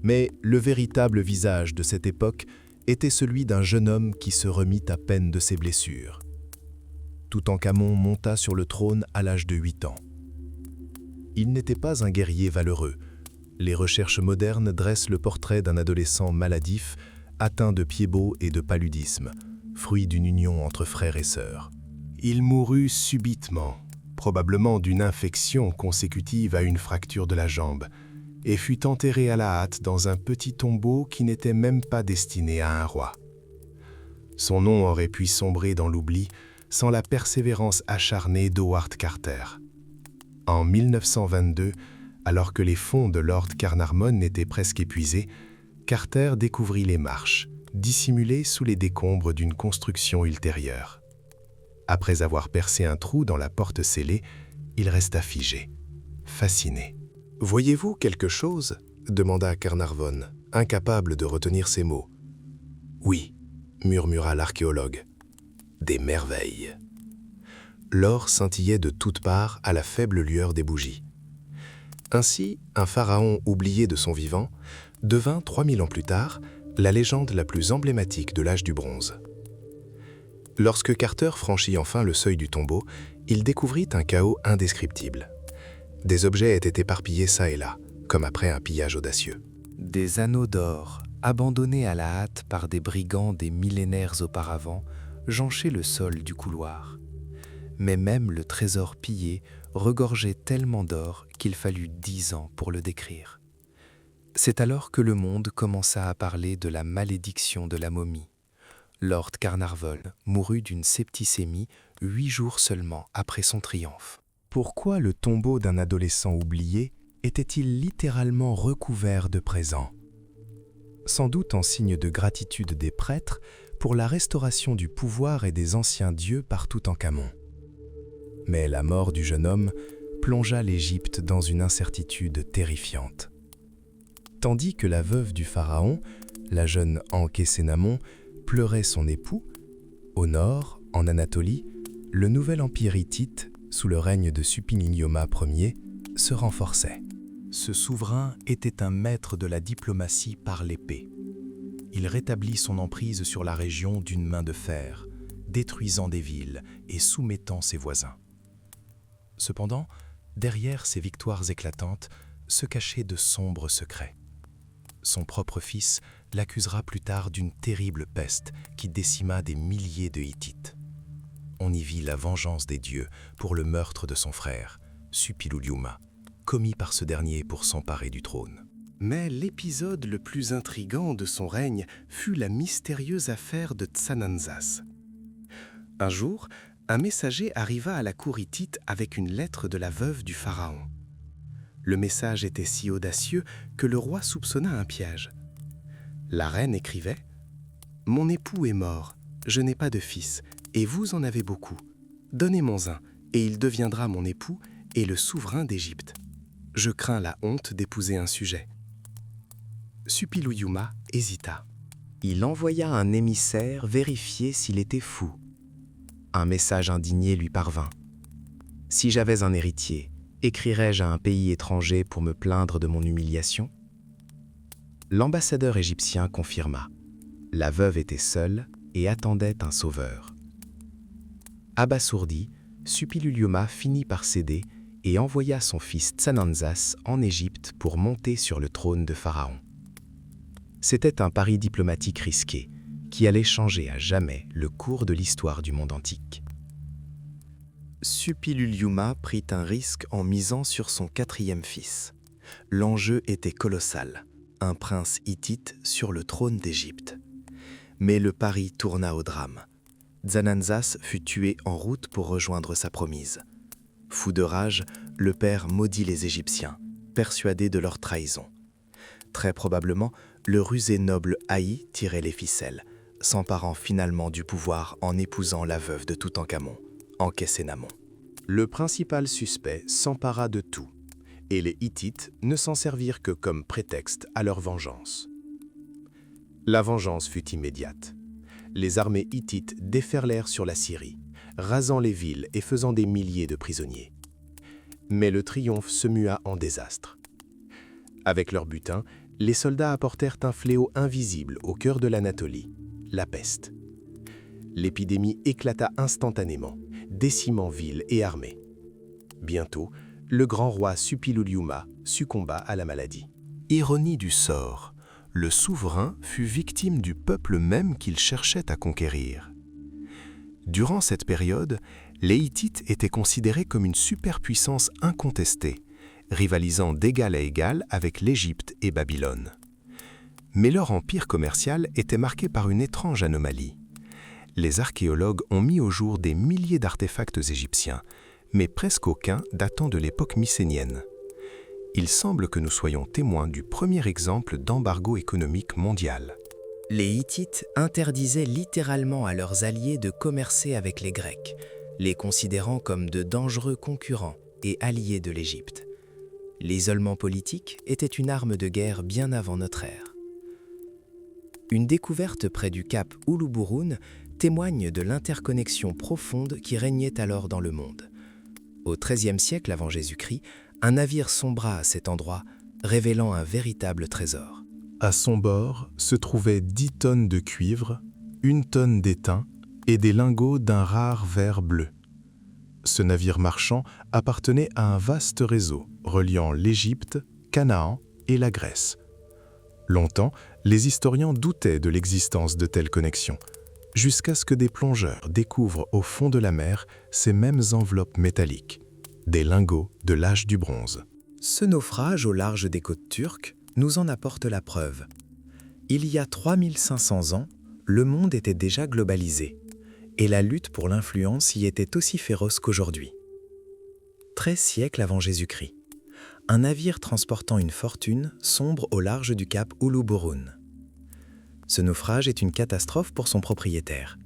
Mais le véritable visage de cette époque était celui d'un jeune homme qui se remit à peine de ses blessures. Toutankhamon monta sur le trône à l'âge de 8 ans. Il n'était pas un guerrier valeureux. Les recherches modernes dressent le portrait d'un adolescent maladif, atteint de pieds-bots et de paludisme, fruit d'une union entre frères et sœurs. Il mourut subitement, probablement d'une infection consécutive à une fracture de la jambe, et fut enterré à la hâte dans un petit tombeau qui n'était même pas destiné à un roi. Son nom aurait pu sombrer dans l'oubli sans la persévérance acharnée d'Howard Carter. En 1922, alors que les fonds de Lord Carnarvon étaient presque épuisés, Carter découvrit les marches, dissimulées sous les décombres d'une construction ultérieure. Après avoir percé un trou dans la porte scellée, il resta figé, fasciné. « Voyez-vous quelque chose » demanda Carnarvon, incapable de retenir ses mots. « Oui » murmura l'archéologue. des merveilles. L'or scintillait de toutes parts à la faible lueur des bougies. Ainsi, un pharaon oublié de son vivant devint, 3000 ans plus tard, la légende la plus emblématique de l'âge du bronze. Lorsque Carter franchit enfin le seuil du tombeau, il découvrit un chaos indescriptible. Des objets étaient éparpillés çà et là, comme après un pillage audacieux. Des anneaux d'or, abandonnés à la hâte par des brigands des millénaires auparavant, jonchaient le sol du couloir. Mais même le trésor pillé regorgeait tellement d'or qu'il fallut 10 ans pour le décrire. C'est alors que le monde commença à parler de la malédiction de la momie. Lord Carnarvon mourut d'une septicémie 8 jours seulement après son triomphe. Pourquoi le tombeau d'un adolescent oublié était-il littéralement recouvert de présents? Sans doute en signe de gratitude des prêtres pour la restauration du pouvoir et des anciens dieux par Toutankhamon. Mais la mort du jeune homme plongea l'Égypte dans une incertitude terrifiante. Tandis que la veuve du pharaon, la jeune Ankhésénamon, pleurait son époux, au nord, en Anatolie, le nouvel empire hittite, sous le règne de Suppiluliuma Ier, se renforçait. Ce souverain était un maître de la diplomatie par l'épée. Il rétablit son emprise sur la région d'une main de fer, détruisant des villes et soumettant ses voisins. Cependant, derrière ces victoires éclatantes se cachaient de sombres secrets. Son propre fils l'accusera plus tard d'une terrible peste qui décima des milliers de Hittites. On y vit la vengeance des dieux pour le meurtre de son frère, Suppiluliuma, commis par ce dernier pour s'emparer du trône. Mais l'épisode le plus intrigant de son règne fut la mystérieuse affaire de Tsananzas. Un jour, un messager arriva à la cour hittite avec une lettre de la veuve du pharaon. Le message était si audacieux que le roi soupçonna un piège. La reine écrivait « Mon époux est mort, je n'ai pas de fils, et vous en avez beaucoup. Donnez-moi un, et il deviendra mon époux et le souverain d'Égypte. Je crains la honte d'épouser un sujet. » Suppiluliuma hésita. Il envoya un émissaire vérifier s'il était fou. Un message indigné lui parvint. « Si j'avais un héritier, écrirais-je à un pays étranger pour me plaindre de mon humiliation ?» L'ambassadeur égyptien confirma. La veuve était seule et attendait un sauveur. Abasourdi, Suppiluliuma finit par céder et envoya son fils Tsananzas en Égypte pour monter sur le trône de Pharaon. C'était un pari diplomatique risqué qui allait changer à jamais le cours de l'histoire du monde antique. Suppiluliuma prit un risque en misant sur son 4e fils. L'enjeu était colossal, un prince hittite sur le trône d'Égypte. Mais le pari tourna au drame. Tsananzas fut tué en route pour rejoindre sa promise. Fou de rage, le père maudit les Égyptiens, persuadé de leur trahison. Très probablement, le rusé noble Haï tirait les ficelles, s'emparant finalement du pouvoir en épousant la veuve de Toutankhamon, Ankhésénamon. Le principal suspect s'empara de tout, et les Hittites ne s'en servirent que comme prétexte à leur vengeance. La vengeance fut immédiate. Les armées hittites déferlèrent sur la Syrie, rasant les villes et faisant des milliers de prisonniers. Mais le triomphe se mua en désastre. Avec leur butin, les soldats apportèrent un fléau invisible au cœur de l'Anatolie, la peste. L'épidémie éclata instantanément, décimant villes et armées. Bientôt, le grand roi Suppiluliuma succomba à la maladie. Ironie du sort, le souverain fut victime du peuple même qu'il cherchait à conquérir. Durant cette période, les Hittites étaient considérés comme une superpuissance incontestée, rivalisant d'égal à égal avec l'Égypte et Babylone. Mais leur empire commercial était marqué par une étrange anomalie. Les archéologues ont mis au jour des milliers d'artefacts égyptiens, mais presque aucun datant de l'époque mycénienne. Il semble que nous soyons témoins du premier exemple d'embargo économique mondial. Les Hittites interdisaient littéralement à leurs alliés de commercer avec les Grecs, les considérant comme de dangereux concurrents et alliés de l'Égypte. L'isolement politique était une arme de guerre bien avant notre ère. Une découverte près du cap Uluburun témoignent de l'interconnexion profonde qui régnait alors dans le monde. Au XIIIe siècle avant Jésus-Christ, un navire sombra à cet endroit, révélant un véritable trésor. À son bord se trouvaient 10 tonnes de cuivre, 1 tonne d'étain et des lingots d'un rare vert bleu. Ce navire marchand appartenait à un vaste réseau reliant l'Égypte, Canaan et la Grèce. Longtemps, les historiens doutaient de l'existence de telles connexions, jusqu'à ce que des plongeurs découvrent au fond de la mer ces mêmes enveloppes métalliques, des lingots de l'âge du bronze. Ce naufrage au large des côtes turques nous en apporte la preuve. Il y a 3500 ans, le monde était déjà globalisé, et la lutte pour l'influence y était aussi féroce qu'aujourd'hui. 13 siècles avant Jésus-Christ, un navire transportant une fortune sombre au large du cap Uluburun. Ce naufrage est une catastrophe pour son propriétaire,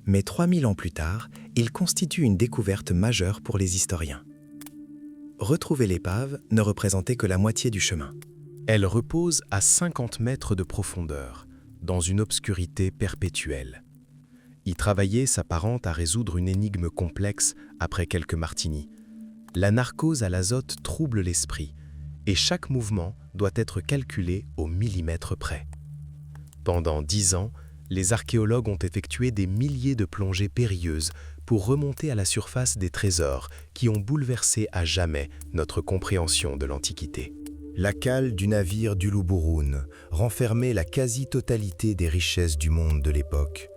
mais 3000 ans plus tard, il constitue une découverte majeure pour les historiens. Retrouver l'épave ne représentait que la moitié du chemin. Elle repose à 50 mètres de profondeur, dans une obscurité perpétuelle. Y travailler s'apparente à résoudre une énigme complexe après quelques martinis. La narcose à l'azote trouble l'esprit, et chaque mouvement doit être calculé au millimètre près. Pendant 10 ans, les archéologues ont effectué des milliers de plongées périlleuses pour remonter à la surface des trésors qui ont bouleversé à jamais notre compréhension de l'Antiquité. La cale du navire d'Uluburun renfermait la quasi-totalité des richesses du monde de l'époque.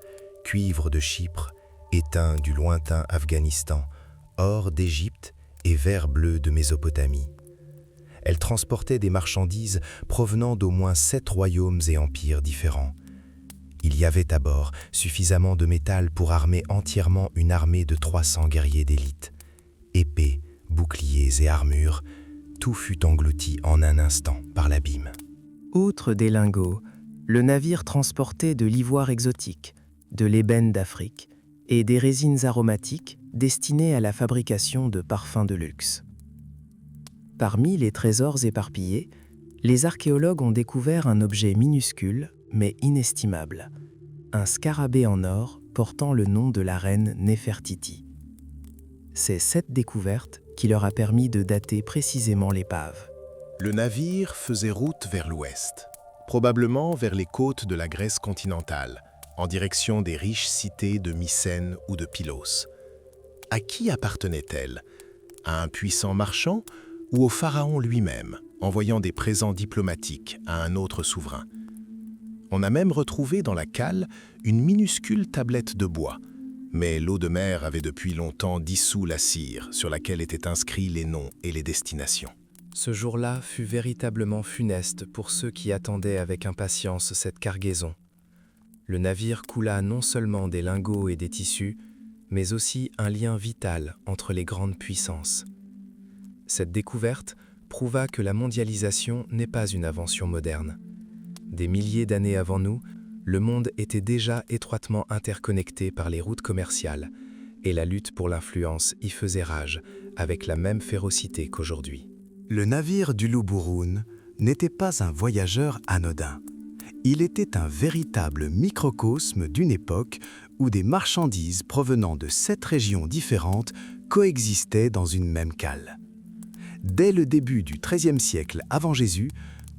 Cuivre de Chypre, étain du lointain Afghanistan, or d'Égypte et vert bleu de Mésopotamie. Elle transportait des marchandises provenant d'au moins 7 royaumes et empires différents. Il y avait à bord suffisamment de métal pour armer entièrement une armée de 300 guerriers d'élite. Épées, boucliers et armures, tout fut englouti en un instant par l'abîme. Outre des lingots, le navire transportait de l'ivoire exotique, de l'ébène d'Afrique et des résines aromatiques destinées à la fabrication de parfums de luxe. Parmi les trésors éparpillés, les archéologues ont découvert un objet minuscule mais inestimable, un scarabée en or portant le nom de la reine Néfertiti. C'est cette découverte qui leur a permis de dater précisément l'épave. Le navire faisait route vers l'ouest, probablement vers les côtes de la Grèce continentale, en direction des riches cités de Mycène ou de Pylos. À qui appartenait-elle? À un puissant marchand ou au pharaon lui-même, envoyant des présents diplomatiques à un autre souverain? On a même retrouvé dans la cale une minuscule tablette de bois, mais l'eau de mer avait depuis longtemps dissous la cire sur laquelle étaient inscrits les noms et les destinations. Ce jour-là fut véritablement funeste pour ceux qui attendaient avec impatience cette cargaison. Le navire coula non seulement des lingots et des tissus, mais aussi un lien vital entre les grandes puissances. Cette découverte prouva que la mondialisation n'est pas une invention moderne. Des milliers d'années avant nous, le monde était déjà étroitement interconnecté par les routes commerciales, et la lutte pour l'influence y faisait rage, avec la même férocité qu'aujourd'hui. Le navire d'Uluburun n'était pas un voyageur anodin. Il était un véritable microcosme d'une époque où des marchandises provenant de 7 régions différentes coexistaient dans une même cale. Dès le début du XIIIe siècle avant Jésus,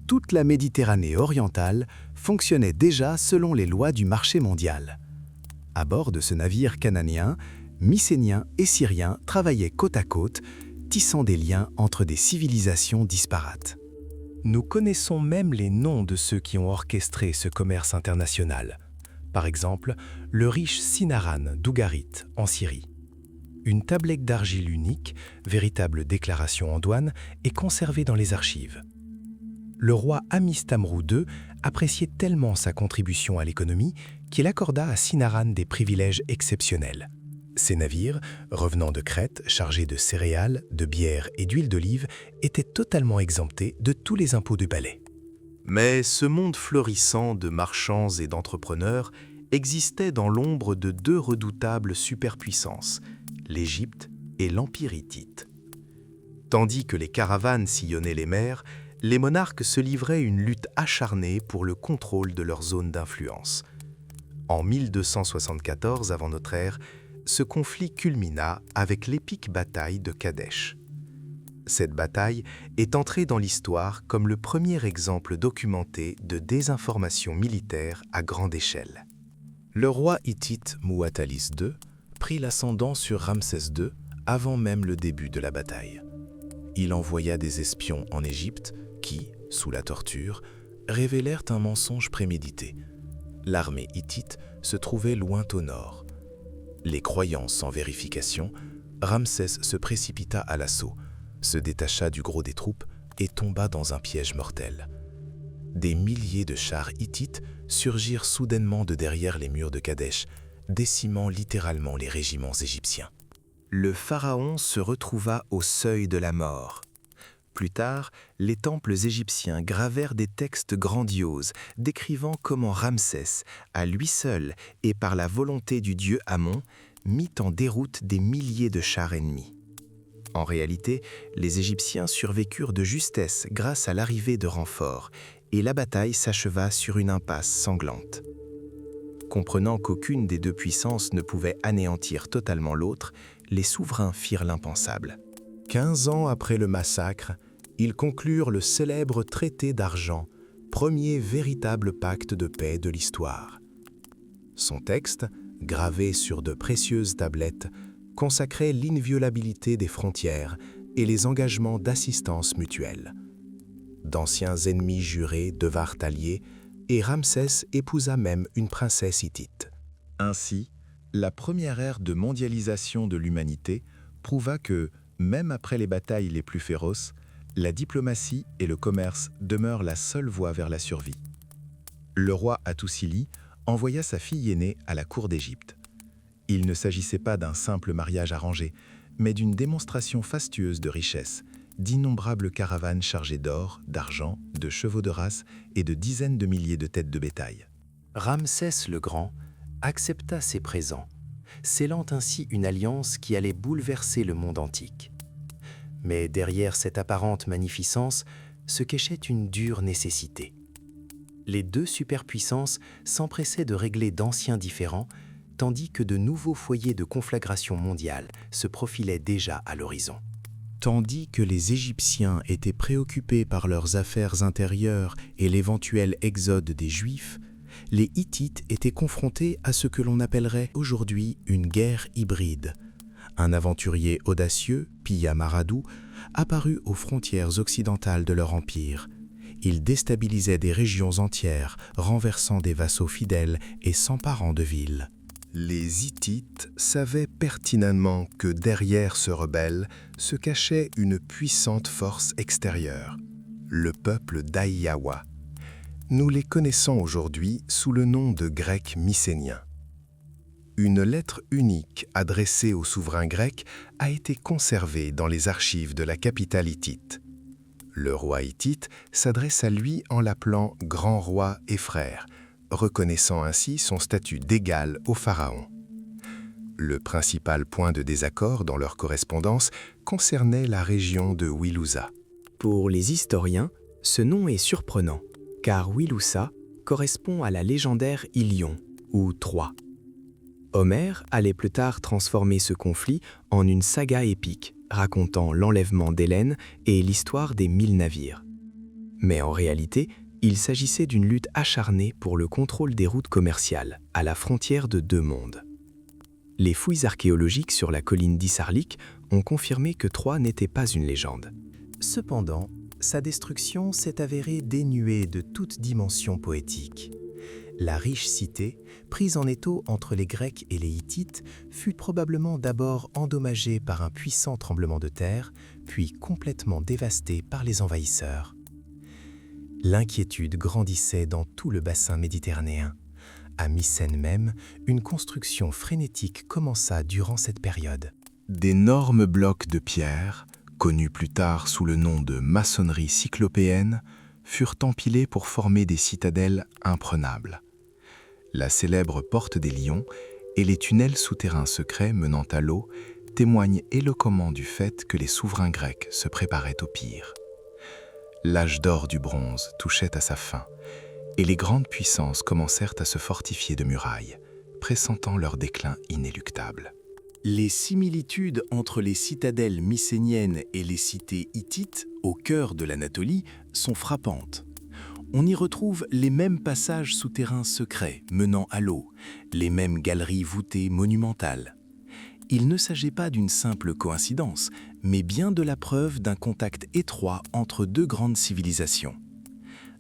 toute la Méditerranée orientale fonctionnait déjà selon les lois du marché mondial. À bord de ce navire cananéen, Mycéniens et Syriens travaillaient côte à côte, tissant des liens entre des civilisations disparates. Nous connaissons même les noms de ceux qui ont orchestré ce commerce international. Par exemple, le riche Sinaran d'Ougarit, en Syrie. Une tablette d'argile unique, véritable déclaration en douane, est conservée dans les archives. Le roi Amistamrou II appréciait tellement sa contribution à l'économie qu'il accorda à Sinaran des privilèges exceptionnels. Ces navires, revenant de Crète, chargés de céréales, de bière et d'huile d'olive, étaient totalement exemptés de tous les impôts du balai. Mais ce monde florissant de marchands et d'entrepreneurs existait dans l'ombre de 2 redoutables superpuissances, l'Égypte et l'Empire hittite. Tandis que les caravanes sillonnaient les mers, les monarques se livraient une lutte acharnée pour le contrôle de leur zone d'influence. En 1274 avant notre ère, ce conflit culmina avec l'épique bataille de Kadesh. Cette bataille est entrée dans l'histoire comme le premier exemple documenté de désinformation militaire à grande échelle. Le roi hittite Muwatallis II prit l'ascendant sur Ramsès II avant même le début de la bataille. Il envoya des espions en Égypte qui, sous la torture, révélèrent un mensonge prémédité. L'armée hittite se trouvait loin au nord. Les croyant sans vérification, Ramsès se précipita à l'assaut, se détacha du gros des troupes et tomba dans un piège mortel. Des milliers de chars hittites surgirent soudainement de derrière les murs de Kadesh, décimant littéralement les régiments égyptiens. Le pharaon se retrouva au seuil de la mort. Plus tard, les temples égyptiens gravèrent des textes grandioses décrivant comment Ramsès, à lui seul et par la volonté du dieu Amon, mit en déroute des milliers de chars ennemis. En réalité, les Égyptiens survécurent de justesse grâce à l'arrivée de renforts, et la bataille s'acheva sur une impasse sanglante. Comprenant qu'aucune des deux puissances ne pouvait anéantir totalement l'autre, les souverains firent l'impensable. 15 ans après le massacre, ils conclurent le célèbre traité d'argent, premier véritable pacte de paix de l'histoire. Son texte, gravé sur de précieuses tablettes, consacrait l'inviolabilité des frontières et les engagements d'assistance mutuelle. D'anciens ennemis jurés devinrent alliés et Ramsès épousa même une princesse hittite. Ainsi, la première ère de mondialisation de l'humanité prouva que, même après les batailles les plus féroces, la diplomatie et le commerce demeurent la seule voie vers la survie. Le roi Hattusili envoya sa fille aînée à la cour d'Égypte. Il ne s'agissait pas d'un simple mariage arrangé, mais d'une démonstration fastueuse de richesse, d'innombrables caravanes chargées d'or, d'argent, de chevaux de race et de dizaines de milliers de têtes de bétail. Ramsès le Grand accepta ces présents, scellant ainsi une alliance qui allait bouleverser le monde antique. Mais derrière cette apparente magnificence se cachait une dure nécessité. Les deux superpuissances s'empressaient de régler d'anciens différends, tandis que de nouveaux foyers de conflagration mondiale se profilaient déjà à l'horizon. Tandis que les Égyptiens étaient préoccupés par leurs affaires intérieures et l'éventuel exode des Juifs, les Hittites étaient confrontés à ce que l'on appellerait aujourd'hui une guerre hybride. Un aventurier audacieux, Piyamaradou, apparut aux frontières occidentales de leur empire. Il déstabilisait des régions entières, renversant des vassaux fidèles et s'emparant de villes. Les Hittites savaient pertinemment que derrière ce rebelle se cachait une puissante force extérieure, le peuple d'Aïawa. Nous les connaissons aujourd'hui sous le nom de Grecs mycéniens. Une lettre unique adressée au souverain grec a été conservée dans les archives de la capitale hittite. Le roi hittite s'adresse à lui en l'appelant « grand roi et frère », reconnaissant ainsi son statut d'égal au pharaon. Le principal point de désaccord dans leur correspondance concernait la région de Wilusa. Pour les historiens, ce nom est surprenant, car Wilusa correspond à la légendaire Ilion, ou Troie. Homère allait plus tard transformer ce conflit en une saga épique, racontant l'enlèvement d'Hélène et l'histoire des 1000 navires. Mais en réalité, il s'agissait d'une lutte acharnée pour le contrôle des routes commerciales, à la frontière de deux mondes. Les fouilles archéologiques sur la colline d'Issarlik ont confirmé que Troie n'était pas une légende. Cependant, sa destruction s'est avérée dénuée de toute dimension poétique. La riche cité, prise en étau entre les Grecs et les Hittites, fut probablement d'abord endommagée par un puissant tremblement de terre, puis complètement dévastée par les envahisseurs. L'inquiétude grandissait dans tout le bassin méditerranéen. À Mycène même, une construction frénétique commença durant cette période. D'énormes blocs de pierre, connus plus tard sous le nom de maçonnerie cyclopéenne, furent empilés pour former des citadelles imprenables. La célèbre porte des Lions et les tunnels souterrains secrets menant à l'eau témoignent éloquemment du fait que les souverains grecs se préparaient au pire. L'âge d'or du bronze touchait à sa fin et les grandes puissances commencèrent à se fortifier de murailles, pressentant leur déclin inéluctable. Les similitudes entre les citadelles mycéniennes et les cités hittites, au cœur de l'Anatolie, sont frappantes. On y retrouve les mêmes passages souterrains secrets menant à l'eau, les mêmes galeries voûtées monumentales. Il ne s'agit pas d'une simple coïncidence, mais bien de la preuve d'un contact étroit entre deux grandes civilisations.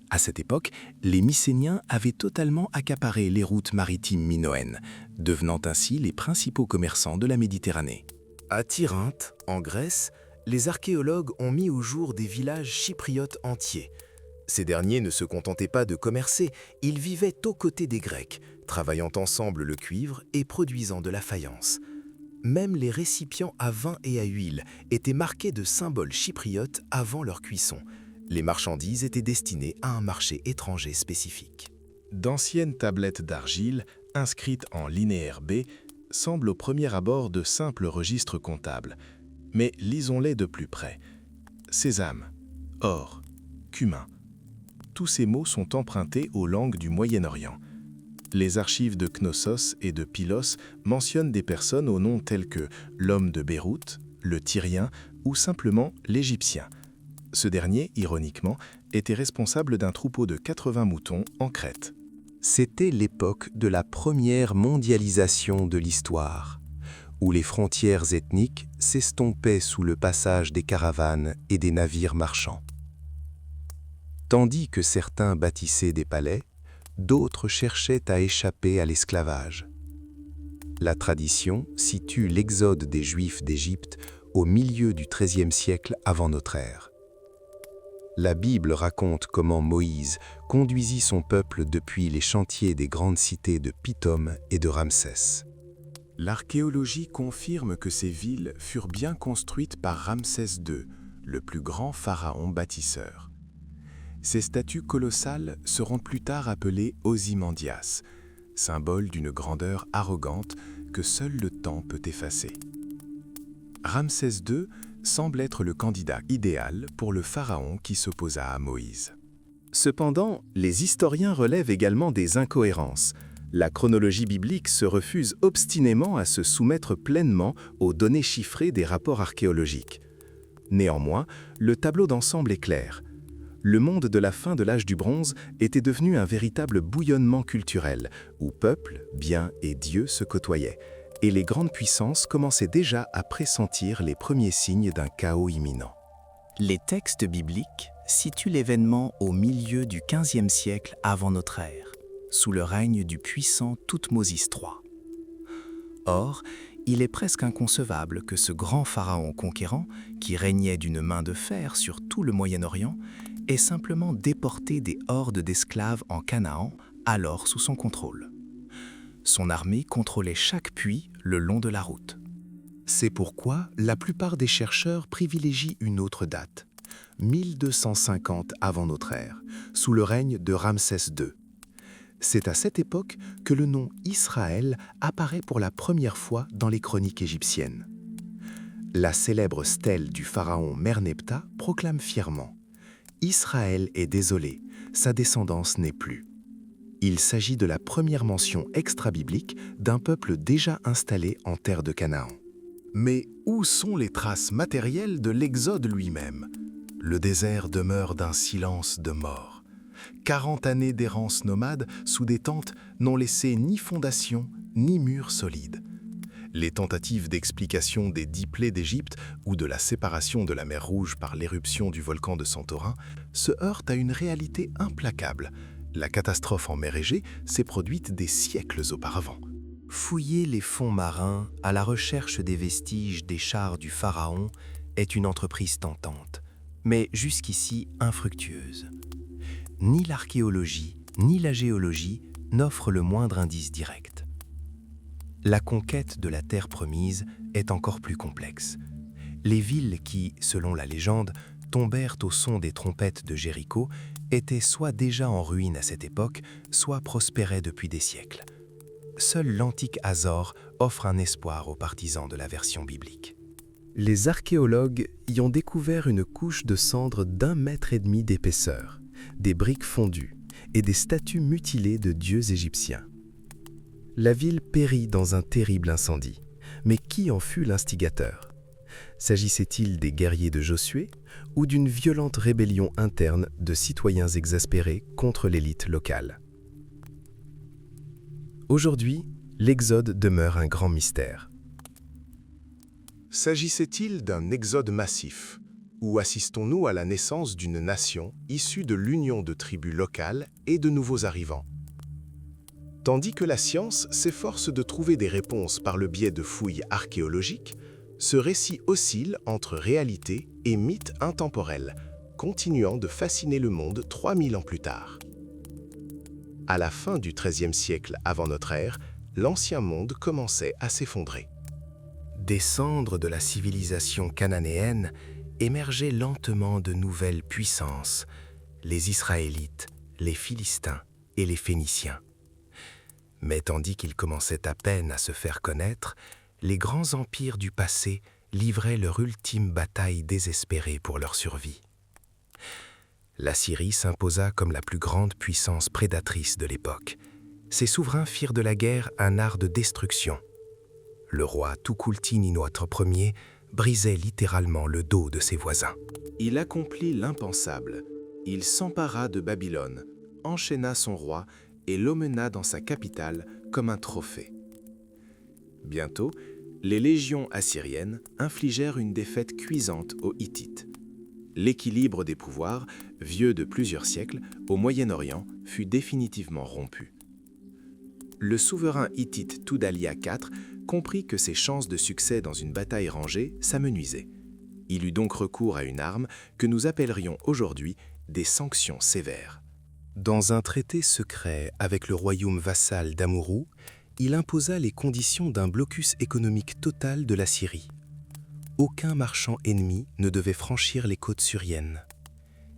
À cette époque, les Mycéniens avaient totalement accaparé les routes maritimes minoennes, devenant ainsi les principaux commerçants de la Méditerranée. À Tirynthe, en Grèce, les archéologues ont mis au jour des villages chypriotes entiers. Ces derniers ne se contentaient pas de commercer, ils vivaient aux côtés des Grecs, travaillant ensemble le cuivre et produisant de la faïence. Même les récipients à vin et à huile étaient marqués de symboles chypriotes avant leur cuisson. Les marchandises étaient destinées à un marché étranger spécifique. D'anciennes tablettes d'argile, inscrites en linéaire B, semblent au premier abord de simples registres comptables. Mais lisons-les de plus près. Sésame, or, cumin. Tous ces mots sont empruntés aux langues du Moyen-Orient. Les archives de Knossos et de Pylos mentionnent des personnes aux noms tels que l'homme de Beyrouth, le Tyrien ou simplement l'Égyptien. Ce dernier, ironiquement, était responsable d'un troupeau de 80 moutons en Crète. C'était l'époque de la première mondialisation de l'histoire, où les frontières ethniques s'estompaient sous le passage des caravanes et des navires marchands. Tandis que certains bâtissaient des palais, d'autres cherchaient à échapper à l'esclavage. La tradition situe l'exode des Juifs d'Égypte au milieu du XIIIe siècle avant notre ère. La Bible raconte comment Moïse conduisit son peuple depuis les chantiers des grandes cités de Pithom et de Ramsès. L'archéologie confirme que ces villes furent bien construites par Ramsès II, le plus grand pharaon bâtisseur. Ces statues colossales seront plus tard appelées Ozymandias, symbole d'une grandeur arrogante que seul le temps peut effacer. Ramsès II semble être le candidat idéal pour le pharaon qui s'opposa à Moïse. Cependant, les historiens relèvent également des incohérences. La chronologie biblique se refuse obstinément à se soumettre pleinement aux données chiffrées des rapports archéologiques. Néanmoins, le tableau d'ensemble est clair. Le monde de la fin de l'âge du bronze était devenu un véritable bouillonnement culturel, où peuples, biens et dieux se côtoyaient, et les grandes puissances commençaient déjà à pressentir les premiers signes d'un chaos imminent. Les textes bibliques situent l'événement au milieu du XVe siècle avant notre ère, sous le règne du puissant Thoutmôsis III. Or, il est presque inconcevable que ce grand pharaon conquérant, qui régnait d'une main de fer sur tout le Moyen-Orient, ait simplement déporté des hordes d'esclaves en Canaan, alors sous son contrôle. Son armée contrôlait chaque puits le long de la route. C'est pourquoi la plupart des chercheurs privilégient une autre date, 1250 avant notre ère, sous le règne de Ramsès II. C'est à cette époque que le nom Israël apparaît pour la première fois dans les chroniques égyptiennes. La célèbre stèle du pharaon Merneptah proclame fièrement « Israël est désolé, sa descendance n'est plus ». Il s'agit de la première mention extra-biblique d'un peuple déjà installé en terre de Canaan. Mais où sont les traces matérielles de l'Exode lui-même? Le désert demeure d'un silence de mort. 40 années d'errance nomade sous des tentes n'ont laissé ni fondation ni murs solides. Les tentatives d'explication des 10 plaies d'Égypte ou de la séparation de la mer Rouge par l'éruption du volcan de Santorin se heurtent à une réalité implacable. La catastrophe en mer Égée s'est produite des siècles auparavant. Fouiller les fonds marins à la recherche des vestiges des chars du pharaon est une entreprise tentante, mais jusqu'ici infructueuse. Ni l'archéologie, ni la géologie n'offrent le moindre indice direct. La conquête de la terre promise est encore plus complexe. Les villes qui, selon la légende, tombèrent au son des trompettes de Jéricho étaient soit déjà en ruine à cette époque, soit prospéraient depuis des siècles. Seul l'antique Hazor offre un espoir aux partisans de la version biblique. Les archéologues y ont découvert une couche de cendres d'1,5 mètre d'épaisseur, des briques fondues, et des statues mutilées de dieux égyptiens. La ville périt dans un terrible incendie. Mais qui en fut l'instigateur? S'agissait-il des guerriers de Josué ou d'une violente rébellion interne de citoyens exaspérés contre l'élite locale? Aujourd'hui, l'Exode demeure un grand mystère. S'agissait-il d'un exode massif, ou assistons-nous à la naissance d'une nation issue de l'union de tribus locales et de nouveaux arrivants? Tandis que la science s'efforce de trouver des réponses par le biais de fouilles archéologiques, ce récit oscille entre réalité et mythe intemporel, continuant de fasciner le monde 3000 ans plus tard. À la fin du XIIIe siècle avant notre ère, l'ancien monde commençait à s'effondrer. Des cendres de la civilisation cananéenne émergeaient lentement de nouvelles puissances, les Israélites, les Philistins et les Phéniciens. Mais tandis qu'ils commençaient à peine à se faire connaître, les grands empires du passé livraient leur ultime bataille désespérée pour leur survie. La Syrie s'imposa comme la plus grande puissance prédatrice de l'époque. Ses souverains firent de la guerre un art de destruction. Le roi Tukulti-Ninurta Ier brisait littéralement le dos de ses voisins. Il accomplit l'impensable. Il s'empara de Babylone, enchaîna son roi et l'emmena dans sa capitale comme un trophée. Bientôt, les légions assyriennes infligèrent une défaite cuisante aux Hittites. L'équilibre des pouvoirs, vieux de plusieurs siècles, au Moyen-Orient, fut définitivement rompu. Le souverain hittite Tudhaliya IV comprit que ses chances de succès dans une bataille rangée s'amenuisaient. Il eut donc recours à une arme que nous appellerions aujourd'hui des sanctions sévères. Dans un traité secret avec le royaume vassal d'Amurru, il imposa les conditions d'un blocus économique total de la Syrie. Aucun marchand ennemi ne devait franchir les côtes syriennes.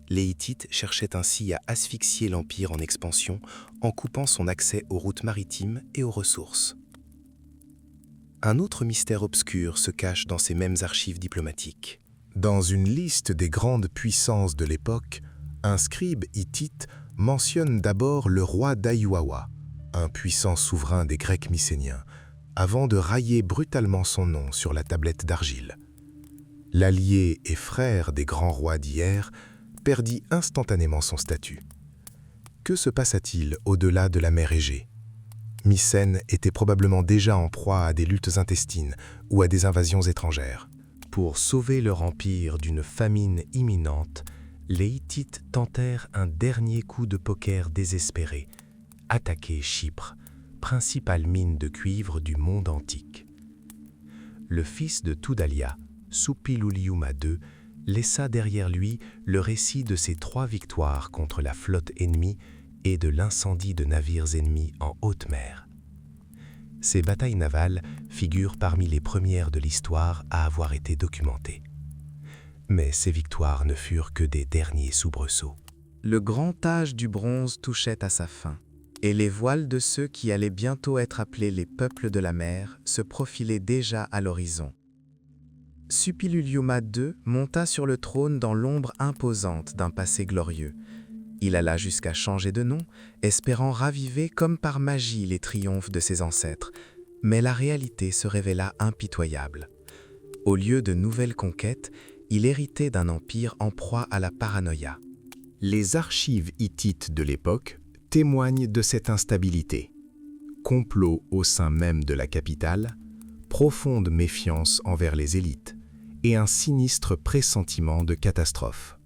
Les Hittites cherchaient ainsi à asphyxier l'empire en expansion en coupant son accès aux routes maritimes et aux ressources. Un autre mystère obscur se cache dans ces mêmes archives diplomatiques. Dans une liste des grandes puissances de l'époque, un scribe hittite mentionne d'abord le roi d'Ayuawa, un puissant souverain des Grecs mycéniens, avant de railler brutalement son nom sur la tablette d'argile. L'allié et frère des grands rois d'hier perdit instantanément son statut. Que se passa-t-il au-delà de la mer Égée? Mycène était probablement déjà en proie à des luttes intestines ou à des invasions étrangères. Pour sauver leur empire d'une famine imminente, les Hittites tentèrent un dernier coup de poker désespéré, attaquer Chypre, principale mine de cuivre du monde antique. Le fils de Tudhaliya, Suppiluliuma II, laissa derrière lui le récit de ses 3 victoires contre la flotte ennemie et de l'incendie de navires ennemis en haute mer. Ces batailles navales figurent parmi les premières de l'histoire à avoir été documentées. Mais ces victoires ne furent que des derniers soubresauts. Le grand âge du bronze touchait à sa fin, et les voiles de ceux qui allaient bientôt être appelés les peuples de la mer se profilaient déjà à l'horizon. Suppiluliuma II monta sur le trône dans l'ombre imposante d'un passé glorieux. Il alla jusqu'à changer de nom, espérant raviver comme par magie les triomphes de ses ancêtres, mais la réalité se révéla impitoyable. Au lieu de nouvelles conquêtes, il héritait d'un empire en proie à la paranoïa. Les archives hittites de l'époque témoignent de cette instabilité. Complot au sein même de la capitale, profonde méfiance envers les élites et un sinistre pressentiment de catastrophe.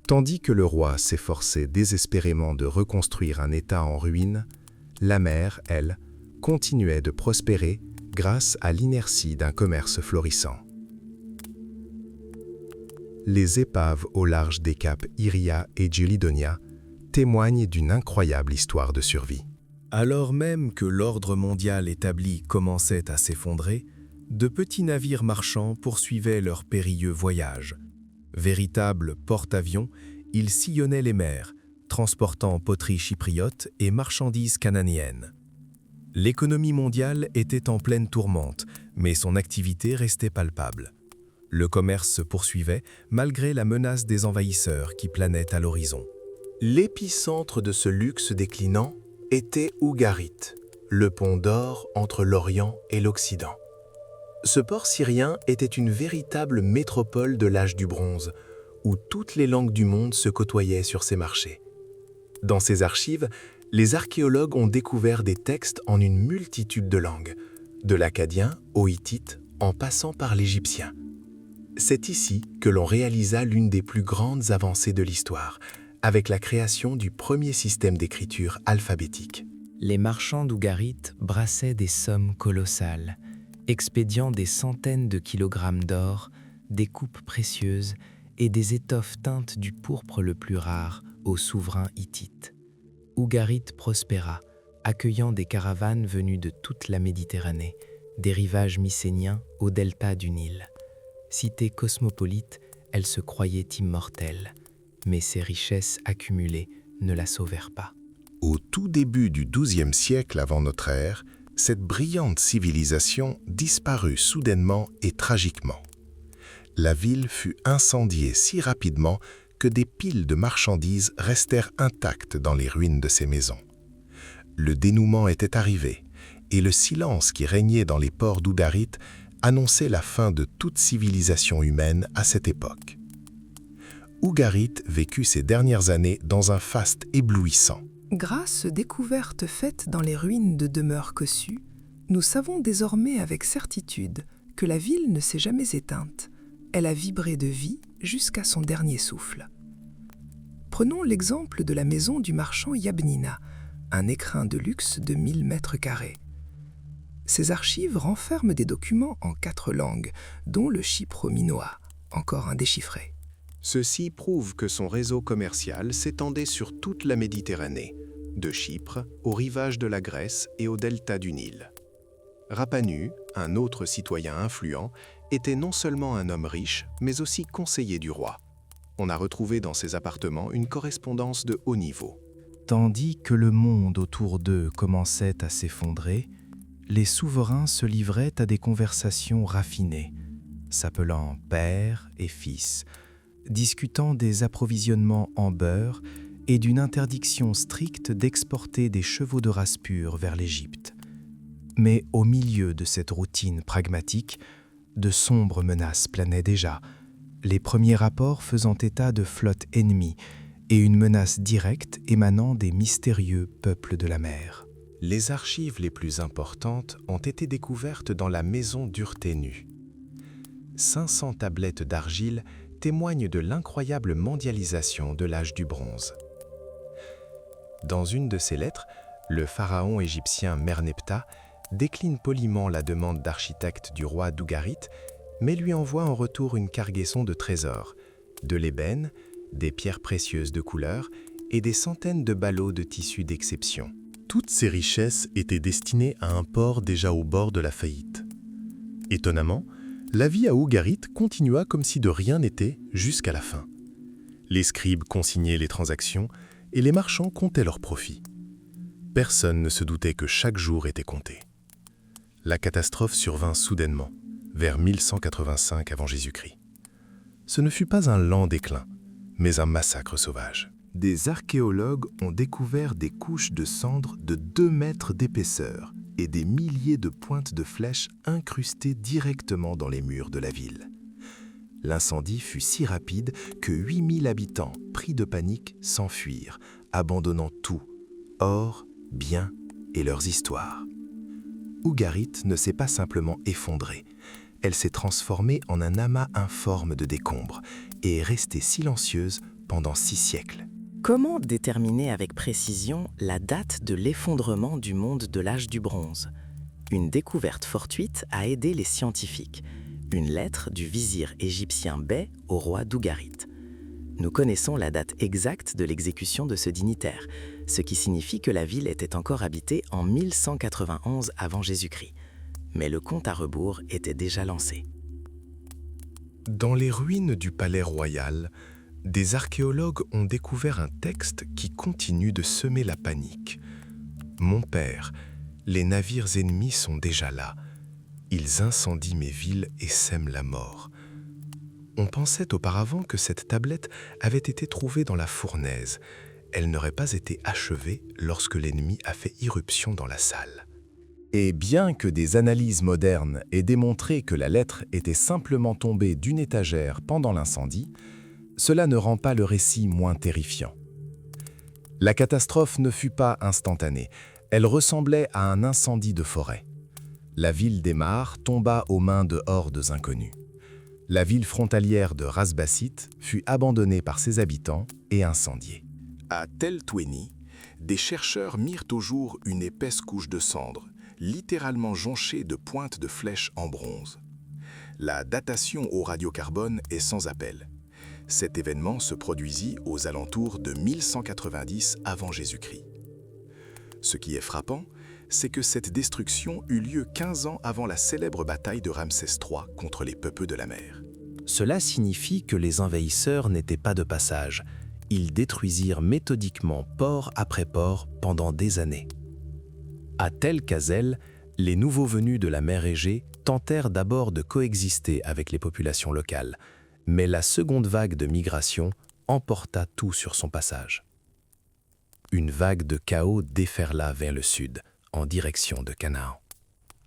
Tandis que le roi s'efforçait désespérément de reconstruire un État en ruine, la mer, elle, continuait de prospérer grâce à l'inertie d'un commerce florissant. Les épaves au large des caps Iria et Gelidonia témoignent d'une incroyable histoire de survie. Alors même que l'ordre mondial établi commençait à s'effondrer, de petits navires marchands poursuivaient leur périlleux voyage. Véritables porte-avions, ils sillonnaient les mers, transportant poteries chypriotes et marchandises cananéennes. L'économie mondiale était en pleine tourmente, mais son activité restait palpable. Le commerce se poursuivait malgré la menace des envahisseurs qui planaient à l'horizon. L'épicentre de ce luxe déclinant était Ougarit, le pont d'or entre l'Orient et l'Occident. Ce port syrien était une véritable métropole de l'âge du bronze, où toutes les langues du monde se côtoyaient sur ses marchés. Dans ses archives, les archéologues ont découvert des textes en une multitude de langues, de l'akkadien au hittite en passant par l'égyptien. C'est ici que l'on réalisa l'une des plus grandes avancées de l'histoire, avec la création du premier système d'écriture alphabétique. Les marchands d'Ougarit brassaient des sommes colossales, expédiant des centaines de kilogrammes d'or, des coupes précieuses et des étoffes teintes du pourpre le plus rare aux souverains hittites. Ougarit prospéra, accueillant des caravanes venues de toute la Méditerranée, des rivages mycéniens au delta du Nil. Cité cosmopolite, elle se croyait immortelle, mais ses richesses accumulées ne la sauvèrent pas. Au tout début du XIIe siècle avant notre ère, cette brillante civilisation disparut soudainement et tragiquement. La ville fut incendiée si rapidement que des piles de marchandises restèrent intactes dans les ruines de ces maisons. Le dénouement était arrivé, et le silence qui régnait dans les ports d'Ougarit annonçait la fin de toute civilisation humaine à cette époque. Ougarit vécut ses dernières années dans un faste éblouissant. Grâce aux découvertes faites dans les ruines de demeures cossues, nous savons désormais avec certitude que la ville ne s'est jamais éteinte. Elle a vibré de vie jusqu'à son dernier souffle. Prenons l'exemple de la maison du marchand Yabnina, un écrin de luxe de 1000 mètres carrés. Ces archives renferment des documents en 4 langues, dont le chypro-minois, encore indéchiffré. Ceci prouve que son réseau commercial s'étendait sur toute la Méditerranée, de Chypre aux rivages de la Grèce et au delta du Nil. Rapanu, un autre citoyen influent, était non seulement un homme riche, mais aussi conseiller du roi. On a retrouvé dans ses appartements une correspondance de haut niveau. Tandis que le monde autour d'eux commençait à s'effondrer, les souverains se livraient à des conversations raffinées, s'appelant père et fils, discutant des approvisionnements en beurre et d'une interdiction stricte d'exporter des chevaux de race pure vers l'Égypte. Mais au milieu de cette routine pragmatique, de sombres menaces planaient déjà, les premiers rapports faisant état de flottes ennemies et une menace directe émanant des mystérieux peuples de la mer. Les archives les plus importantes ont été découvertes dans la maison d'Urténu. 500 tablettes d'argile témoignent de l'incroyable mondialisation de l'âge du bronze. Dans une de ses lettres, le pharaon égyptien Merneptah décline poliment la demande d'architecte du roi d'Ougarit, mais lui envoie en retour une cargaison de trésors, de l'ébène, des pierres précieuses de couleur et des centaines de ballots de tissus d'exception. Toutes ces richesses étaient destinées à un port déjà au bord de la faillite. Étonnamment, la vie à Ougarit continua comme si de rien n'était jusqu'à la fin. Les scribes consignaient les transactions et les marchands comptaient leurs profits. Personne ne se doutait que chaque jour était compté. La catastrophe survint soudainement, vers 1185 avant Jésus-Christ. Ce ne fut pas un lent déclin, mais un massacre sauvage. Des archéologues ont découvert des couches de cendres de 2 mètres d'épaisseur et des milliers de pointes de flèches incrustées directement dans les murs de la ville. L'incendie fut si rapide que 8000 habitants, pris de panique, s'enfuirent, abandonnant tout, or, biens et leurs histoires. Ougarit ne s'est pas simplement effondrée, elle s'est transformée en un amas informe de décombres et est restée silencieuse pendant 6 siècles. Comment déterminer avec précision la date de l'effondrement du monde de l'âge du bronze? Une découverte fortuite a aidé les scientifiques. Une lettre du vizir égyptien Bey au roi d'Ougarit. Nous connaissons la date exacte de l'exécution de ce dignitaire, ce qui signifie que la ville était encore habitée en 1191 avant Jésus-Christ. Mais le compte à rebours était déjà lancé. Dans les ruines du palais royal, des archéologues ont découvert un texte qui continue de semer la panique. « Mon père, les navires ennemis sont déjà là. Ils incendient mes villes et sèment la mort. » On pensait auparavant que cette tablette avait été trouvée dans la fournaise, elle n'aurait pas été achevée lorsque l'ennemi a fait irruption dans la salle. Et bien que des analyses modernes aient démontré que la lettre était simplement tombée d'une étagère pendant l'incendie, cela ne rend pas le récit moins terrifiant. La catastrophe ne fut pas instantanée, elle ressemblait à un incendie de forêt. La ville d'Emar tomba aux mains de hordes inconnues. La ville frontalière de Rasbassit fut abandonnée par ses habitants et incendiée. À Tel Toueni, des chercheurs mirent au jour une épaisse couche de cendres, littéralement jonchée de pointes de flèches en bronze. La datation au radiocarbone est sans appel. Cet événement se produisit aux alentours de 1190 avant Jésus-Christ. Ce qui est frappant, c'est que cette destruction eut lieu 15 ans avant la célèbre bataille de Ramsès III contre les peuples de la mer. Cela signifie que les envahisseurs n'étaient pas de passage. Ils détruisirent méthodiquement port après port pendant des années. À Tel Kazel, les nouveaux venus de la mer Égée tentèrent d'abord de coexister avec les populations locales, mais la seconde vague de migration emporta tout sur son passage. Une vague de chaos déferla vers le sud, en direction de Canaan.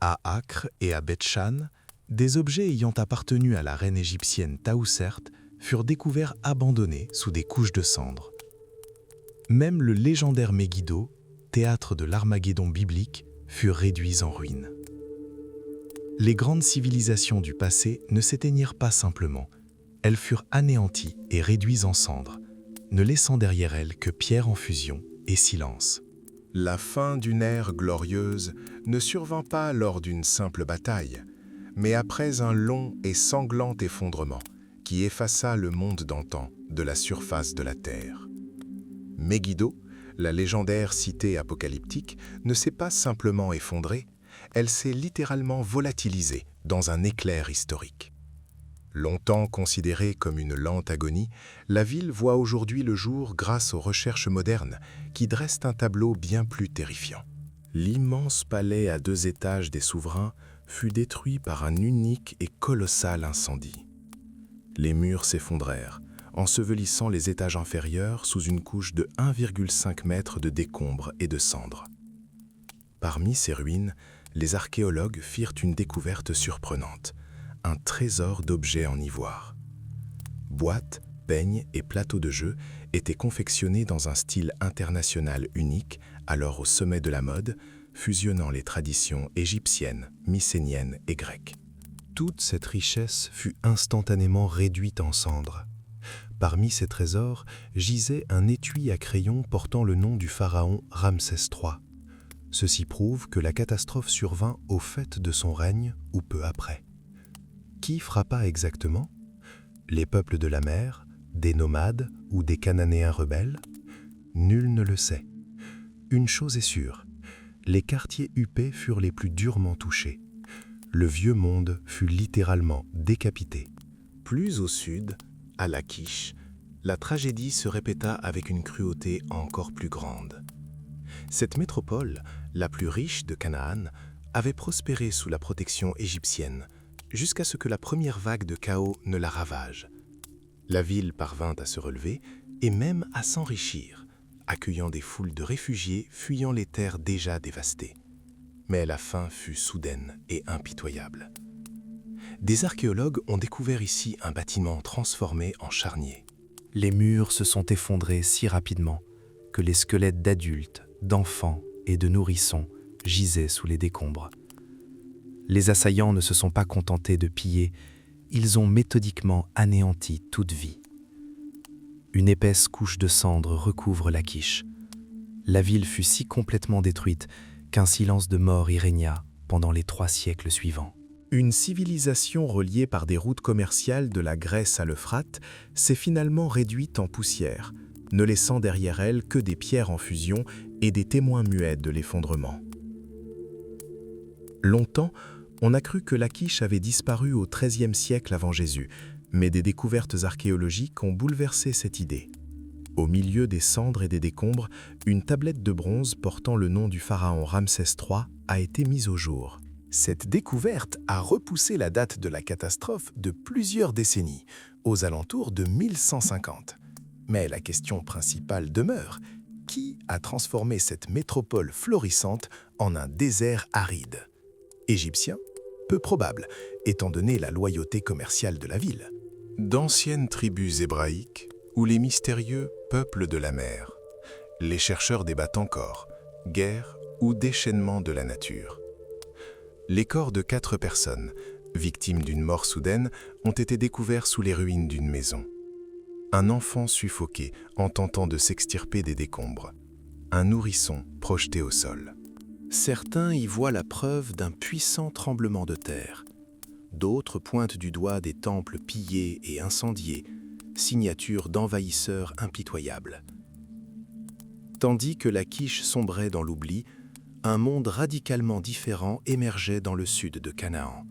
À Acre et à Beth-Shan, des objets ayant appartenu à la reine égyptienne Taousert furent découverts abandonnés sous des couches de cendres. Même le légendaire Megiddo, théâtre de l'Armageddon biblique, fut réduit en ruines. Les grandes civilisations du passé ne s'éteignirent pas simplement, elles furent anéanties et réduites en cendres, ne laissant derrière elles que pierre en fusion et silence. La fin d'une ère glorieuse ne survint pas lors d'une simple bataille, mais après un long et sanglant effondrement qui effaça le monde d'antan de la surface de la terre. Megiddo, la légendaire cité apocalyptique, ne s'est pas simplement effondrée, elle s'est littéralement volatilisée dans un éclair historique. Longtemps considérée comme une lente agonie, la ville voit aujourd'hui le jour grâce aux recherches modernes qui dressent un tableau bien plus terrifiant. L'immense palais à 2 étages des souverains fut détruit par un unique et colossal incendie. Les murs s'effondrèrent, ensevelissant les étages inférieurs sous une couche de 1,5 mètre de décombres et de cendres. Parmi ces ruines, les archéologues firent une découverte surprenante, un trésor d'objets en ivoire. Boîtes, peignes et plateaux de jeu étaient confectionnés dans un style international unique, alors au sommet de la mode, fusionnant les traditions égyptiennes, mycéniennes et grecques. Toute cette richesse fut instantanément réduite en cendres. Parmi ces trésors gisait un étui à crayon portant le nom du pharaon Ramsès III. Ceci prouve que la catastrophe survint au fait de son règne ou peu après. Qui frappa exactement? Les peuples de la mer, des nomades ou des Cananéens rebelles? Nul ne le sait. Une chose est sûre, les quartiers huppés furent les plus durement touchés. Le vieux monde fut littéralement décapité. Plus au sud, à Lachish, la tragédie se répéta avec une cruauté encore plus grande. Cette métropole, la plus riche de Canaan, avait prospéré sous la protection égyptienne, jusqu'à ce que la première vague de chaos ne la ravage. La ville parvint à se relever et même à s'enrichir, accueillant des foules de réfugiés fuyant les terres déjà dévastées. Mais la fin fut soudaine et impitoyable. Des archéologues ont découvert ici un bâtiment transformé en charnier. Les murs se sont effondrés si rapidement que les squelettes d'adultes, d'enfants et de nourrissons gisaient sous les décombres. Les assaillants ne se sont pas contentés de piller, ils ont méthodiquement anéanti toute vie. Une épaisse couche de cendres recouvre Lachish. La ville fut si complètement détruite qu'un silence de mort y régna pendant les 3 siècles suivants. Une civilisation reliée par des routes commerciales de la Grèce à l'Euphrate s'est finalement réduite en poussière, ne laissant derrière elle que des pierres en fusion et des témoins muets de l'effondrement. Longtemps, on a cru que Lachish avait disparu au XIIIe siècle avant Jésus, mais des découvertes archéologiques ont bouleversé cette idée. Au milieu des cendres et des décombres, une tablette de bronze portant le nom du pharaon Ramsès III a été mise au jour. Cette découverte a repoussé la date de la catastrophe de plusieurs décennies, aux alentours de 1150. Mais la question principale demeure: qui a transformé cette métropole florissante en un désert aride? Égyptien? Peu probable, étant donné la loyauté commerciale de la ville. D'anciennes tribus hébraïques ou les mystérieux peuples de la mer. Les chercheurs débattent encore, guerre ou déchaînement de la nature. Les corps de 4 personnes, victimes d'une mort soudaine, ont été découverts sous les ruines d'une maison. Un enfant suffoqué en tentant de s'extirper des décombres. Un nourrisson projeté au sol. Certains y voient la preuve d'un puissant tremblement de terre. D'autres pointent du doigt des temples pillés et incendiés, signature d'envahisseurs impitoyables. Tandis que la quiche sombrait dans l'oubli, un monde radicalement différent émergeait dans le sud de Canaan.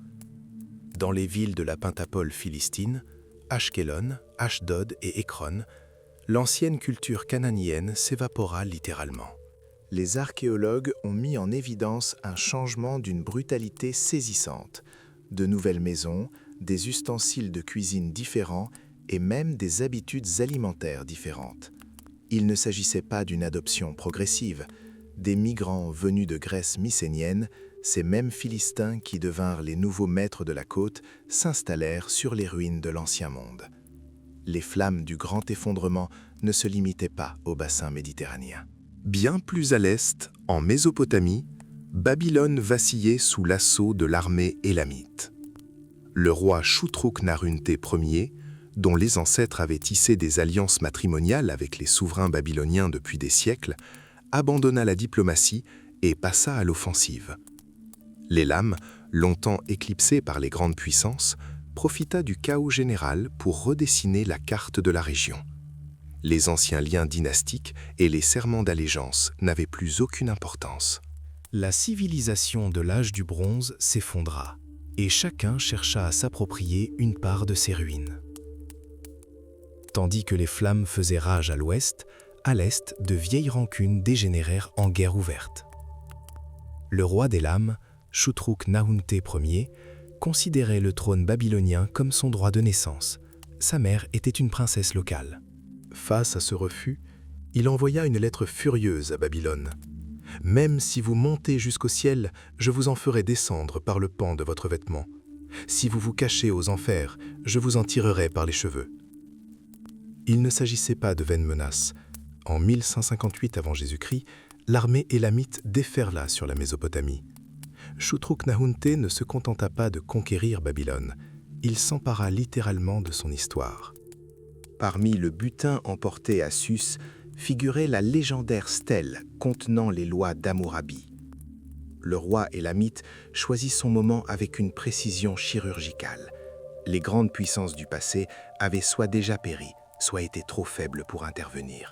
Dans les villes de la Pentapole philistine, Ashkelon, Ashdod et Ekron, l'ancienne culture cananéenne s'évapora littéralement. Les archéologues ont mis en évidence un changement d'une brutalité saisissante, de nouvelles maisons, des ustensiles de cuisine différents et même des habitudes alimentaires différentes. Il ne s'agissait pas d'une adoption progressive. Des migrants venus de Grèce mycénienne, ces mêmes Philistins qui devinrent les nouveaux maîtres de la côte, s'installèrent sur les ruines de l'Ancien Monde. Les flammes du grand effondrement ne se limitaient pas au bassin méditerranéen. Bien plus à l'est, en Mésopotamie, Babylone vacillait sous l'assaut de l'armée élamite. Le roi Shutruk-Narunte Ier, dont les ancêtres avaient tissé des alliances matrimoniales avec les souverains babyloniens depuis des siècles, abandonna la diplomatie et passa à l'offensive. L'élam, longtemps éclipsé par les grandes puissances, profita du chaos général pour redessiner la carte de la région. Les anciens liens dynastiques et les serments d'allégeance n'avaient plus aucune importance. La civilisation de l'âge du bronze s'effondra, et chacun chercha à s'approprier une part de ses ruines. Tandis que les flammes faisaient rage à l'ouest, à l'est, de vieilles rancunes dégénérèrent en guerre ouverte. Le roi d'Élam, Shutruk-Narunte Ier, considérait le trône babylonien comme son droit de naissance. Sa mère était une princesse locale. Face à ce refus, il envoya une lettre furieuse à Babylone. « Même si vous montez jusqu'au ciel, je vous en ferai descendre par le pan de votre vêtement. Si vous vous cachez aux enfers, je vous en tirerai par les cheveux. » Il ne s'agissait pas de vaines menaces. En 1158 avant Jésus-Christ, l'armée élamite déferla sur la Mésopotamie. Shutruk-Narunte ne se contenta pas de conquérir Babylone. Il s'empara littéralement de son histoire. Parmi le butin emporté à Sus figurait la légendaire stèle contenant les lois d'Hammurabi. Le roi élamite choisit son moment avec une précision chirurgicale. Les grandes puissances du passé avaient soit déjà péri, soit été trop faibles pour intervenir.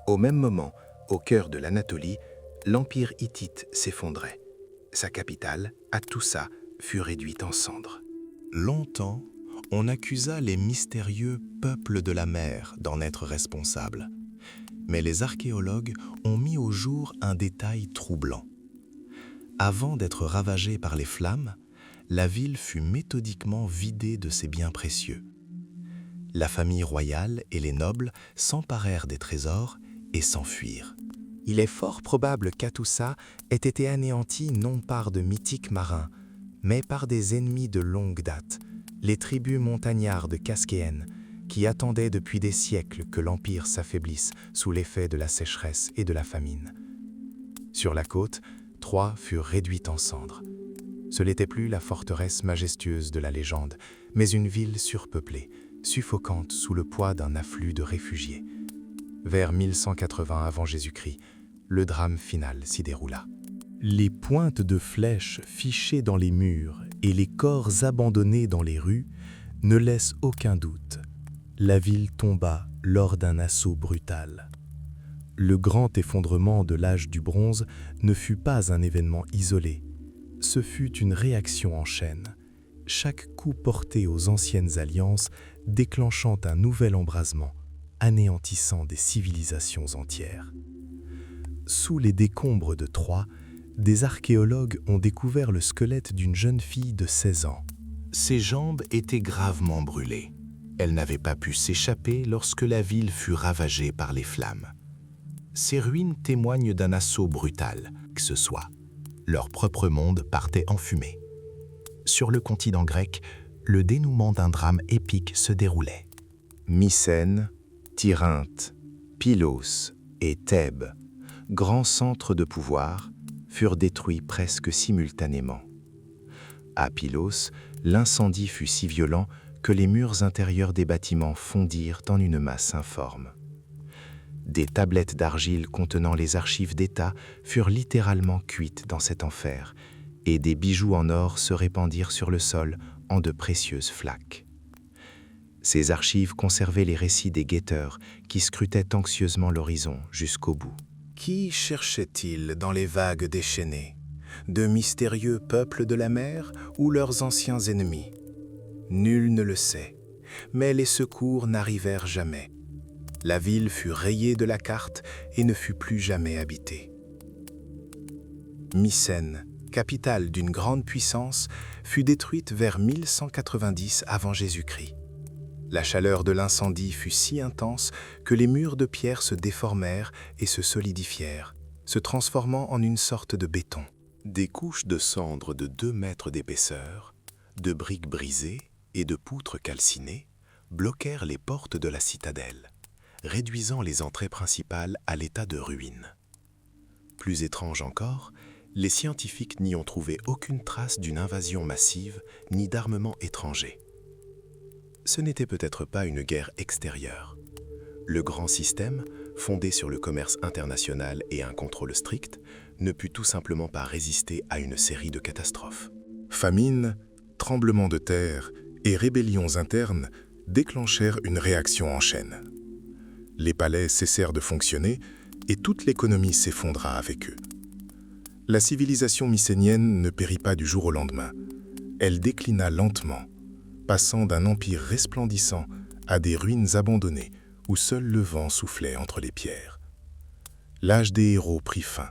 Au même moment, au cœur de l'Anatolie, l'empire hittite s'effondrait. Sa capitale, Hattusa, fut réduite en cendres. Longtemps, on accusa les mystérieux peuples de la mer d'en être responsables. Mais les archéologues ont mis au jour un détail troublant. Avant d'être ravagée par les flammes, la ville fut méthodiquement vidée de ses biens précieux. La famille royale et les nobles s'emparèrent des trésors et s'enfuirent. Il est fort probable qu'Hattusa ait été anéanti non par de mythiques marins, mais par des ennemis de longue date, les tribus montagnardes casquéennes, qui attendaient depuis des siècles que l'Empire s'affaiblisse sous l'effet de la sécheresse et de la famine. Sur la côte, Troie fut réduite en cendres. Ce n'était plus la forteresse majestueuse de la légende, mais une ville surpeuplée, suffocante sous le poids d'un afflux de réfugiés. Vers 1180 avant Jésus-Christ, le drame final s'y déroula. Les pointes de flèches fichées dans les murs et les corps abandonnés dans les rues ne laissent aucun doute. La ville tomba lors d'un assaut brutal. Le grand effondrement de l'âge du bronze ne fut pas un événement isolé. Ce fut une réaction en chaîne, chaque coup porté aux anciennes alliances déclenchant un nouvel embrasement, anéantissant des civilisations entières. Sous les décombres de Troie, des archéologues ont découvert le squelette d'une jeune fille de 16 ans. Ses jambes étaient gravement brûlées. Elle n'avait pas pu s'échapper lorsque la ville fut ravagée par les flammes. Ces ruines témoignent d'un assaut brutal, que ce soit. Leur propre monde partait en fumée. Sur le continent grec, le dénouement d'un drame épique se déroulait. Mycène, Tirynthe, Pylos et Thèbes, grands centres de pouvoir, furent détruits presque simultanément. À Pylos, l'incendie fut si violent que les murs intérieurs des bâtiments fondirent en une masse informe. Des tablettes d'argile contenant les archives d'État furent littéralement cuites dans cet enfer, et des bijoux en or se répandirent sur le sol en de précieuses flaques. Ces archives conservaient les récits des guetteurs qui scrutaient anxieusement l'horizon jusqu'au bout. Qui cherchait-il dans les vagues déchaînées? De mystérieux peuples de la mer ou leurs anciens ennemis? Nul ne le sait, mais les secours n'arrivèrent jamais. La ville fut rayée de la carte et ne fut plus jamais habitée. Mycène, capitale d'une grande puissance, fut détruite vers 1190 avant Jésus-Christ. La chaleur de l'incendie fut si intense que les murs de pierre se déformèrent et se solidifièrent, se transformant en une sorte de béton. Des couches de cendres de 2 mètres d'épaisseur, de briques brisées et de poutres calcinées bloquèrent les portes de la citadelle, réduisant les entrées principales à l'état de ruine. Plus étrange encore, les scientifiques n'y ont trouvé aucune trace d'une invasion massive ni d'armement étranger. Ce n'était peut-être pas une guerre extérieure. Le grand système, fondé sur le commerce international et un contrôle strict, ne put tout simplement pas résister à une série de catastrophes. Famine, tremblements de terre et rébellions internes déclenchèrent une réaction en chaîne. Les palais cessèrent de fonctionner et toute l'économie s'effondra avec eux. La civilisation mycénienne ne périt pas du jour au lendemain. Elle déclina lentement, passant d'un empire resplendissant à des ruines abandonnées où seul le vent soufflait entre les pierres. L'âge des héros prit fin,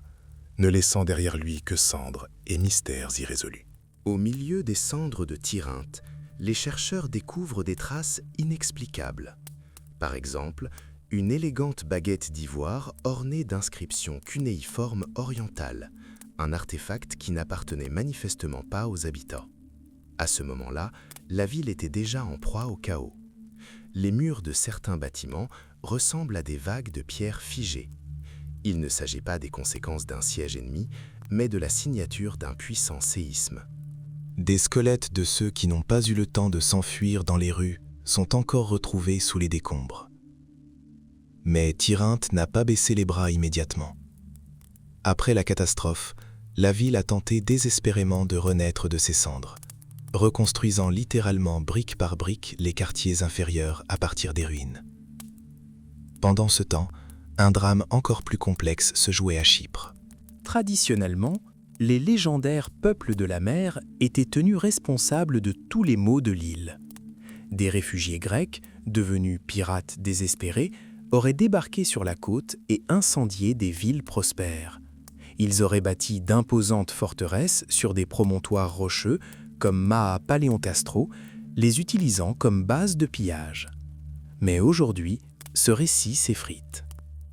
ne laissant derrière lui que cendres et mystères irrésolus. Au milieu des cendres de Tirynthe, les chercheurs découvrent des traces inexplicables. Par exemple, une élégante baguette d'ivoire ornée d'inscriptions cunéiformes orientales, un artefact qui n'appartenait manifestement pas aux habitants. À ce moment-là, la ville était déjà en proie au chaos. Les murs de certains bâtiments ressemblent à des vagues de pierres figées. Il ne s'agit pas des conséquences d'un siège ennemi, mais de la signature d'un puissant séisme. Des squelettes de ceux qui n'ont pas eu le temps de s'enfuir dans les rues sont encore retrouvés sous les décombres. Mais Tirynthe n'a pas baissé les bras immédiatement. Après la catastrophe, la ville a tenté désespérément de renaître de ses cendres, reconstruisant littéralement brique par brique les quartiers inférieurs à partir des ruines. Pendant ce temps, un drame encore plus complexe se jouait à Chypre. Traditionnellement, les légendaires peuples de la mer étaient tenus responsables de tous les maux de l'île. Des réfugiés grecs, devenus pirates désespérés, auraient débarqué sur la côte et incendié des villes prospères. Ils auraient bâti d'imposantes forteresses sur des promontoires rocheux comme Maa Paleoncastro, les utilisant comme base de pillage. Mais aujourd'hui, ce récit s'effrite.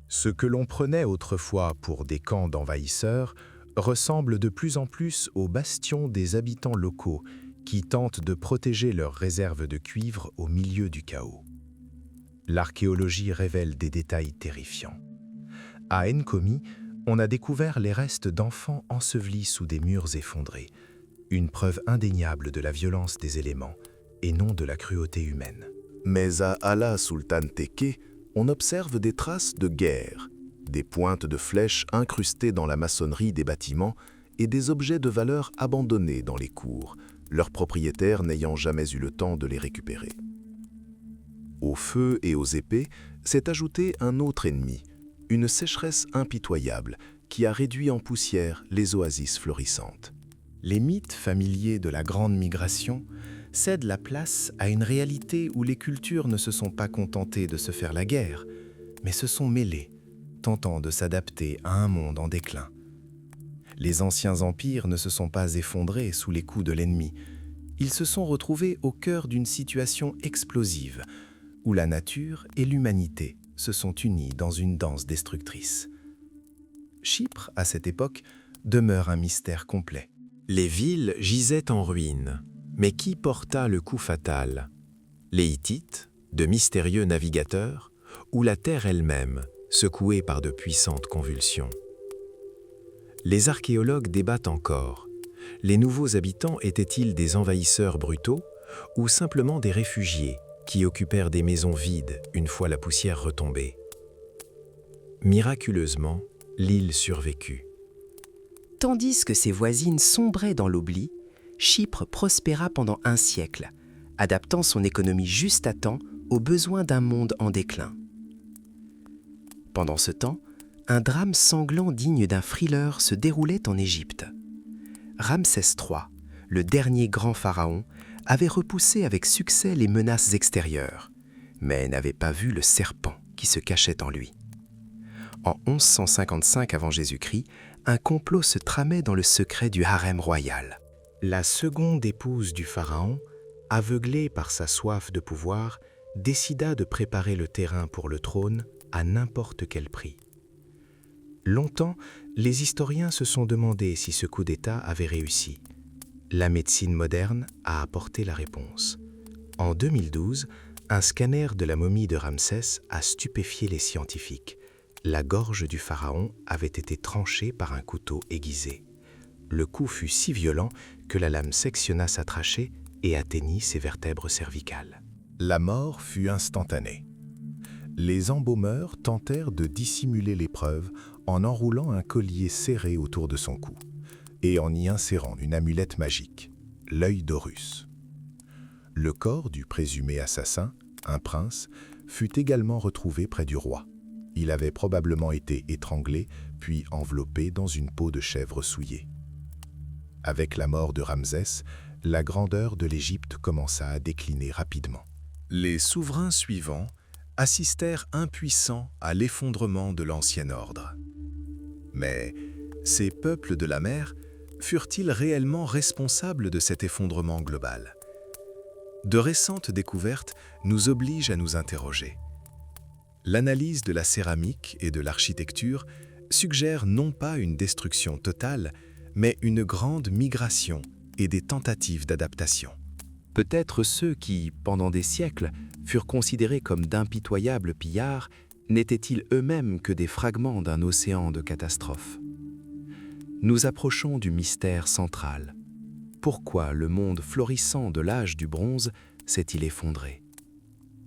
Ce que l'on prenait autrefois pour des camps d'envahisseurs ressemble de plus en plus aux bastions des habitants locaux qui tentent de protéger leurs réserves de cuivre au milieu du chaos. L'archéologie révèle des détails terrifiants. À Nkomi, on a découvert les restes d'enfants ensevelis sous des murs effondrés, une preuve indéniable de la violence des éléments et non de la cruauté humaine. Mais à Ala Sultan Tekke, on observe des traces de guerre, des pointes de flèches incrustées dans la maçonnerie des bâtiments et des objets de valeur abandonnés dans les cours, leurs propriétaires n'ayant jamais eu le temps de les récupérer. Au feu et aux épées s'est ajouté un autre ennemi, une sécheresse impitoyable qui a réduit en poussière les oasis florissantes. Les mythes familiers de la Grande Migration cèdent la place à une réalité où les cultures ne se sont pas contentées de se faire la guerre, mais se sont mêlées, tentant de s'adapter à un monde en déclin. Les anciens empires ne se sont pas effondrés sous les coups de l'ennemi, ils se sont retrouvés au cœur d'une situation explosive, où la nature et l'humanité se sont unies dans une danse destructrice. Chypre, à cette époque, demeure un mystère complet. Les villes gisaient en ruine, mais qui porta le coup fatal? Les Hittites, de mystérieux navigateurs, ou la terre elle-même, secouée par de puissantes convulsions? Les archéologues débattent encore. Les nouveaux habitants étaient-ils des envahisseurs brutaux ou simplement des réfugiés qui occupèrent des maisons vides une fois la poussière retombée? Miraculeusement, l'île survécut. Tandis que ses voisines sombraient dans l'oubli, Chypre prospéra pendant un siècle, adaptant son économie juste à temps aux besoins d'un monde en déclin. Pendant ce temps, un drame sanglant digne d'un thriller se déroulait en Égypte. Ramsès III, le dernier grand pharaon, avait repoussé avec succès les menaces extérieures, mais n'avait pas vu le serpent qui se cachait en lui. En 1155 avant Jésus-Christ, un complot se tramait dans le secret du harem royal. La seconde épouse du pharaon, aveuglée par sa soif de pouvoir, décida de préparer le terrain pour le trône à n'importe quel prix. Longtemps, les historiens se sont demandé si ce coup d'État avait réussi. La médecine moderne a apporté la réponse. En 2012, un scanner de la momie de Ramsès a stupéfié les scientifiques. La gorge du pharaon avait été tranchée par un couteau aiguisé. Le coup fut si violent que la lame sectionna sa trachée et atteignit ses vertèbres cervicales. La mort fut instantanée. Les embaumeurs tentèrent de dissimuler l'épreuve en enroulant un collier serré autour de son cou et en y insérant une amulette magique, l'œil d'Horus. Le corps du présumé assassin, un prince, fut également retrouvé près du roi. Il avait probablement été étranglé puis enveloppé dans une peau de chèvre souillée. Avec la mort de Ramsès, la grandeur de l'Égypte commença à décliner rapidement. Les souverains suivants assistèrent impuissants à l'effondrement de l'ancien ordre. Mais ces peuples de la mer furent-ils réellement responsables de cet effondrement global? De récentes découvertes nous obligent à nous interroger. L'analyse de la céramique et de l'architecture suggère non pas une destruction totale, mais une grande migration et des tentatives d'adaptation. Peut-être ceux qui, pendant des siècles, furent considérés comme d'impitoyables pillards, n'étaient-ils eux-mêmes que des fragments d'un océan de catastrophes? Nous approchons du mystère central. Pourquoi le monde florissant de l'âge du bronze s'est-il effondré?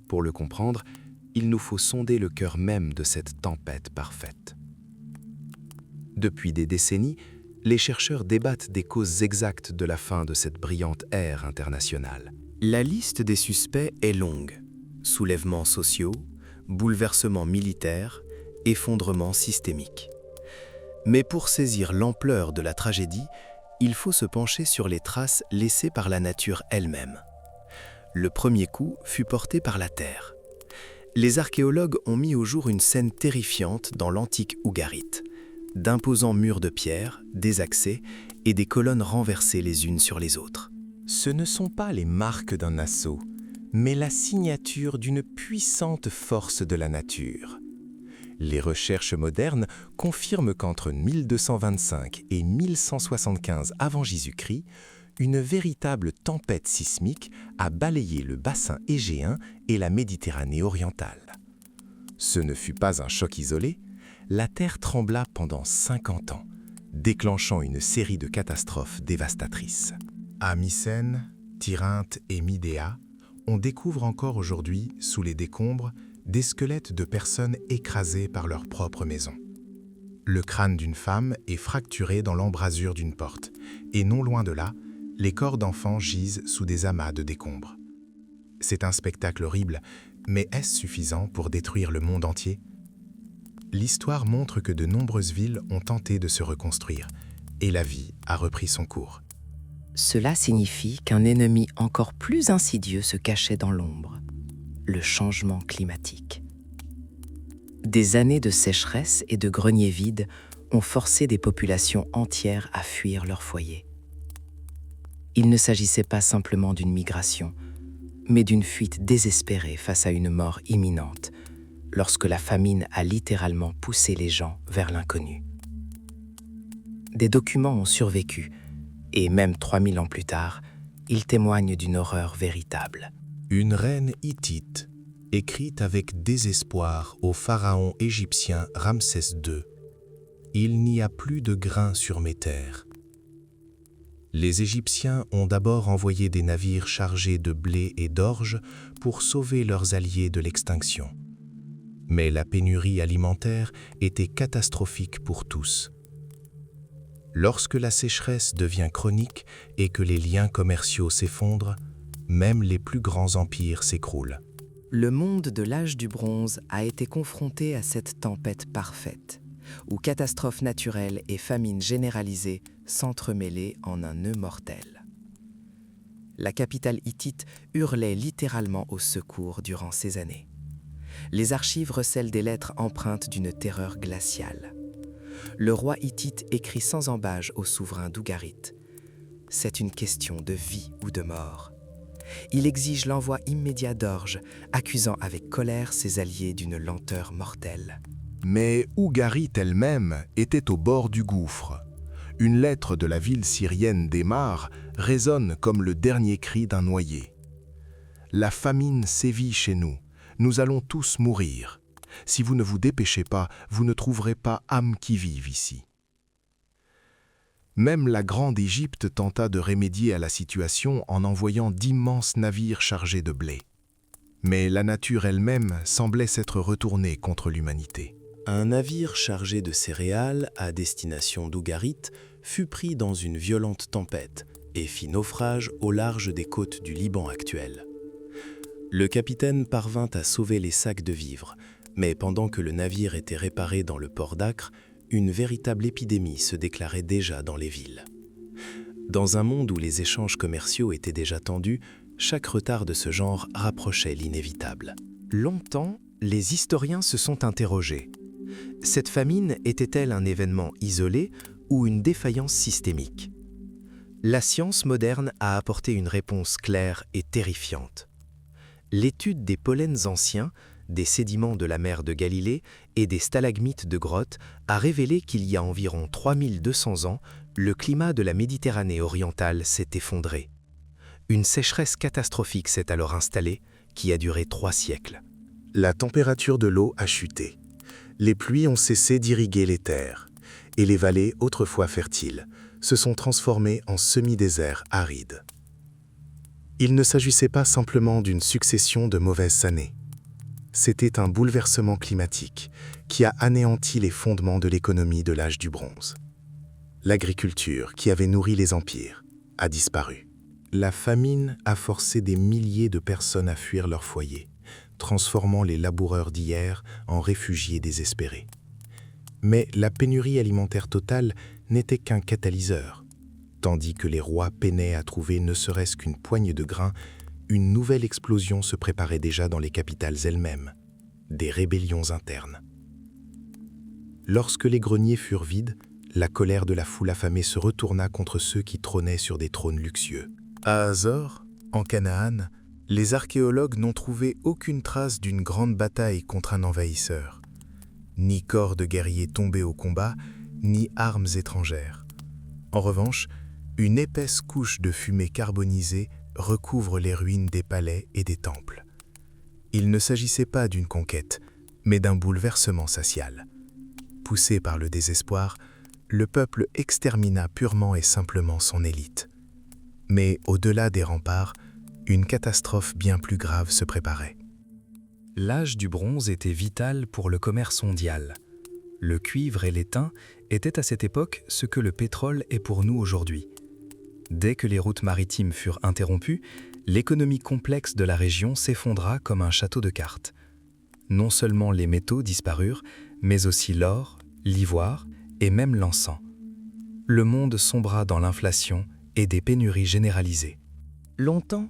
Pour le comprendre, il nous faut sonder le cœur même de cette tempête parfaite. Depuis des décennies, les chercheurs débattent des causes exactes de la fin de cette brillante ère internationale. La liste des suspects est longue. Soulèvements sociaux, bouleversements militaires, effondrements systémiques. Mais pour saisir l'ampleur de la tragédie, il faut se pencher sur les traces laissées par la nature elle-même. Le premier coup fut porté par la Terre. Les archéologues ont mis au jour une scène terrifiante dans l'antique Ougarite. D'imposants murs de pierre, désaxés, et des colonnes renversées les unes sur les autres. Ce ne sont pas les marques d'un assaut, mais la signature d'une puissante force de la nature. Les recherches modernes confirment qu'entre 1225 et 1175 avant Jésus-Christ, une véritable tempête sismique a balayé le bassin égéen et la Méditerranée orientale. Ce ne fut pas un choc isolé, la Terre trembla pendant 50 ans, déclenchant une série de catastrophes dévastatrices. À Mycène, Tyrinthe et Midéa, on découvre encore aujourd'hui, sous les décombres, des squelettes de personnes écrasées par leur propre maison. Le crâne d'une femme est fracturé dans l'embrasure d'une porte, et non loin de là, les corps d'enfants gisent sous des amas de décombres. C'est un spectacle horrible, mais est-ce suffisant pour détruire le monde entier? L'histoire montre que de nombreuses villes ont tenté de se reconstruire, et la vie a repris son cours. Cela signifie qu'un ennemi encore plus insidieux se cachait dans l'ombre, le changement climatique. Des années de sécheresse et de greniers vides ont forcé des populations entières à fuir leur foyer. Il ne s'agissait pas simplement d'une migration, mais d'une fuite désespérée face à une mort imminente, lorsque la famine a littéralement poussé les gens vers l'inconnu. Des documents ont survécu, et même 3000 ans plus tard, ils témoignent d'une horreur véritable. Une reine hittite, écrite avec désespoir au pharaon égyptien Ramsès II. Il n'y a plus de grain sur mes terres. Les Égyptiens ont d'abord envoyé des navires chargés de blé et d'orge pour sauver leurs alliés de l'extinction. Mais la pénurie alimentaire était catastrophique pour tous. Lorsque la sécheresse devient chronique et que les liens commerciaux s'effondrent, même les plus grands empires s'écroulent. Le monde de l'âge du bronze a été confronté à cette tempête parfaite, où catastrophes naturelles et famines généralisées s'entremêlaient en un nœud mortel. La capitale hittite hurlait littéralement au secours durant ces années. Les archives recèlent des lettres empreintes d'une terreur glaciale. Le roi hittite écrit sans ambages au souverain d'Ougarit. C'est une question de vie ou de mort. Il exige l'envoi immédiat d'orge, accusant avec colère ses alliés d'une lenteur mortelle. Mais Ougarit elle-même était au bord du gouffre. Une lettre de la ville syrienne d'Emar résonne comme le dernier cri d'un noyé. « La famine sévit chez nous. Nous allons tous mourir. Si vous ne vous dépêchez pas, vous ne trouverez pas âme qui vive ici. » Même la Grande Égypte tenta de remédier à la situation en envoyant d'immenses navires chargés de blé. Mais la nature elle-même semblait s'être retournée contre l'humanité. Un navire chargé de céréales à destination d'Ougarit fut pris dans une violente tempête et fit naufrage au large des côtes du Liban actuel. Le capitaine parvint à sauver les sacs de vivres, mais pendant que le navire était réparé dans le port d'Acre, une véritable épidémie se déclarait déjà dans les villes. Dans un monde où les échanges commerciaux étaient déjà tendus, chaque retard de ce genre rapprochait l'inévitable. Longtemps, les historiens se sont interrogés. Cette famine était-elle un événement isolé ou une défaillance systémique? La science moderne a apporté une réponse claire et terrifiante. L'étude des pollens anciens, des sédiments de la mer de Galilée et des stalagmites de grottes a révélé qu'il y a environ 3200 ans, le climat de la Méditerranée orientale s'est effondré. Une sécheresse catastrophique s'est alors installée, qui a duré 3 siècles. La température de l'eau a chuté. Les pluies ont cessé d'irriguer les terres, et les vallées, autrefois fertiles, se sont transformées en semi-déserts arides. Il ne s'agissait pas simplement d'une succession de mauvaises années. C'était un bouleversement climatique qui a anéanti les fondements de l'économie de l'âge du bronze. L'agriculture, qui avait nourri les empires, a disparu. La famine a forcé des milliers de personnes à fuir leur foyer, transformant les laboureurs d'hier en réfugiés désespérés. Mais la pénurie alimentaire totale n'était qu'un catalyseur. Tandis que les rois peinaient à trouver ne serait-ce qu'une poignée de grains, une nouvelle explosion se préparait déjà dans les capitales elles-mêmes, des rébellions internes. Lorsque les greniers furent vides, la colère de la foule affamée se retourna contre ceux qui trônaient sur des trônes luxueux. À Hazor, en Canaan, les archéologues n'ont trouvé aucune trace d'une grande bataille contre un envahisseur. Ni corps de guerriers tombés au combat, ni armes étrangères. En revanche, une épaisse couche de fumée carbonisée recouvre les ruines des palais et des temples. Il ne s'agissait pas d'une conquête, mais d'un bouleversement social. Poussé par le désespoir, le peuple extermina purement et simplement son élite. Mais au-delà des remparts, une catastrophe bien plus grave se préparait. L'âge du bronze était vital pour le commerce mondial. Le cuivre et l'étain étaient à cette époque ce que le pétrole est pour nous aujourd'hui. Dès que les routes maritimes furent interrompues, l'économie complexe de la région s'effondra comme un château de cartes. Non seulement les métaux disparurent, mais aussi l'or, l'ivoire et même l'encens. Le monde sombra dans l'inflation et des pénuries généralisées. Longtemps,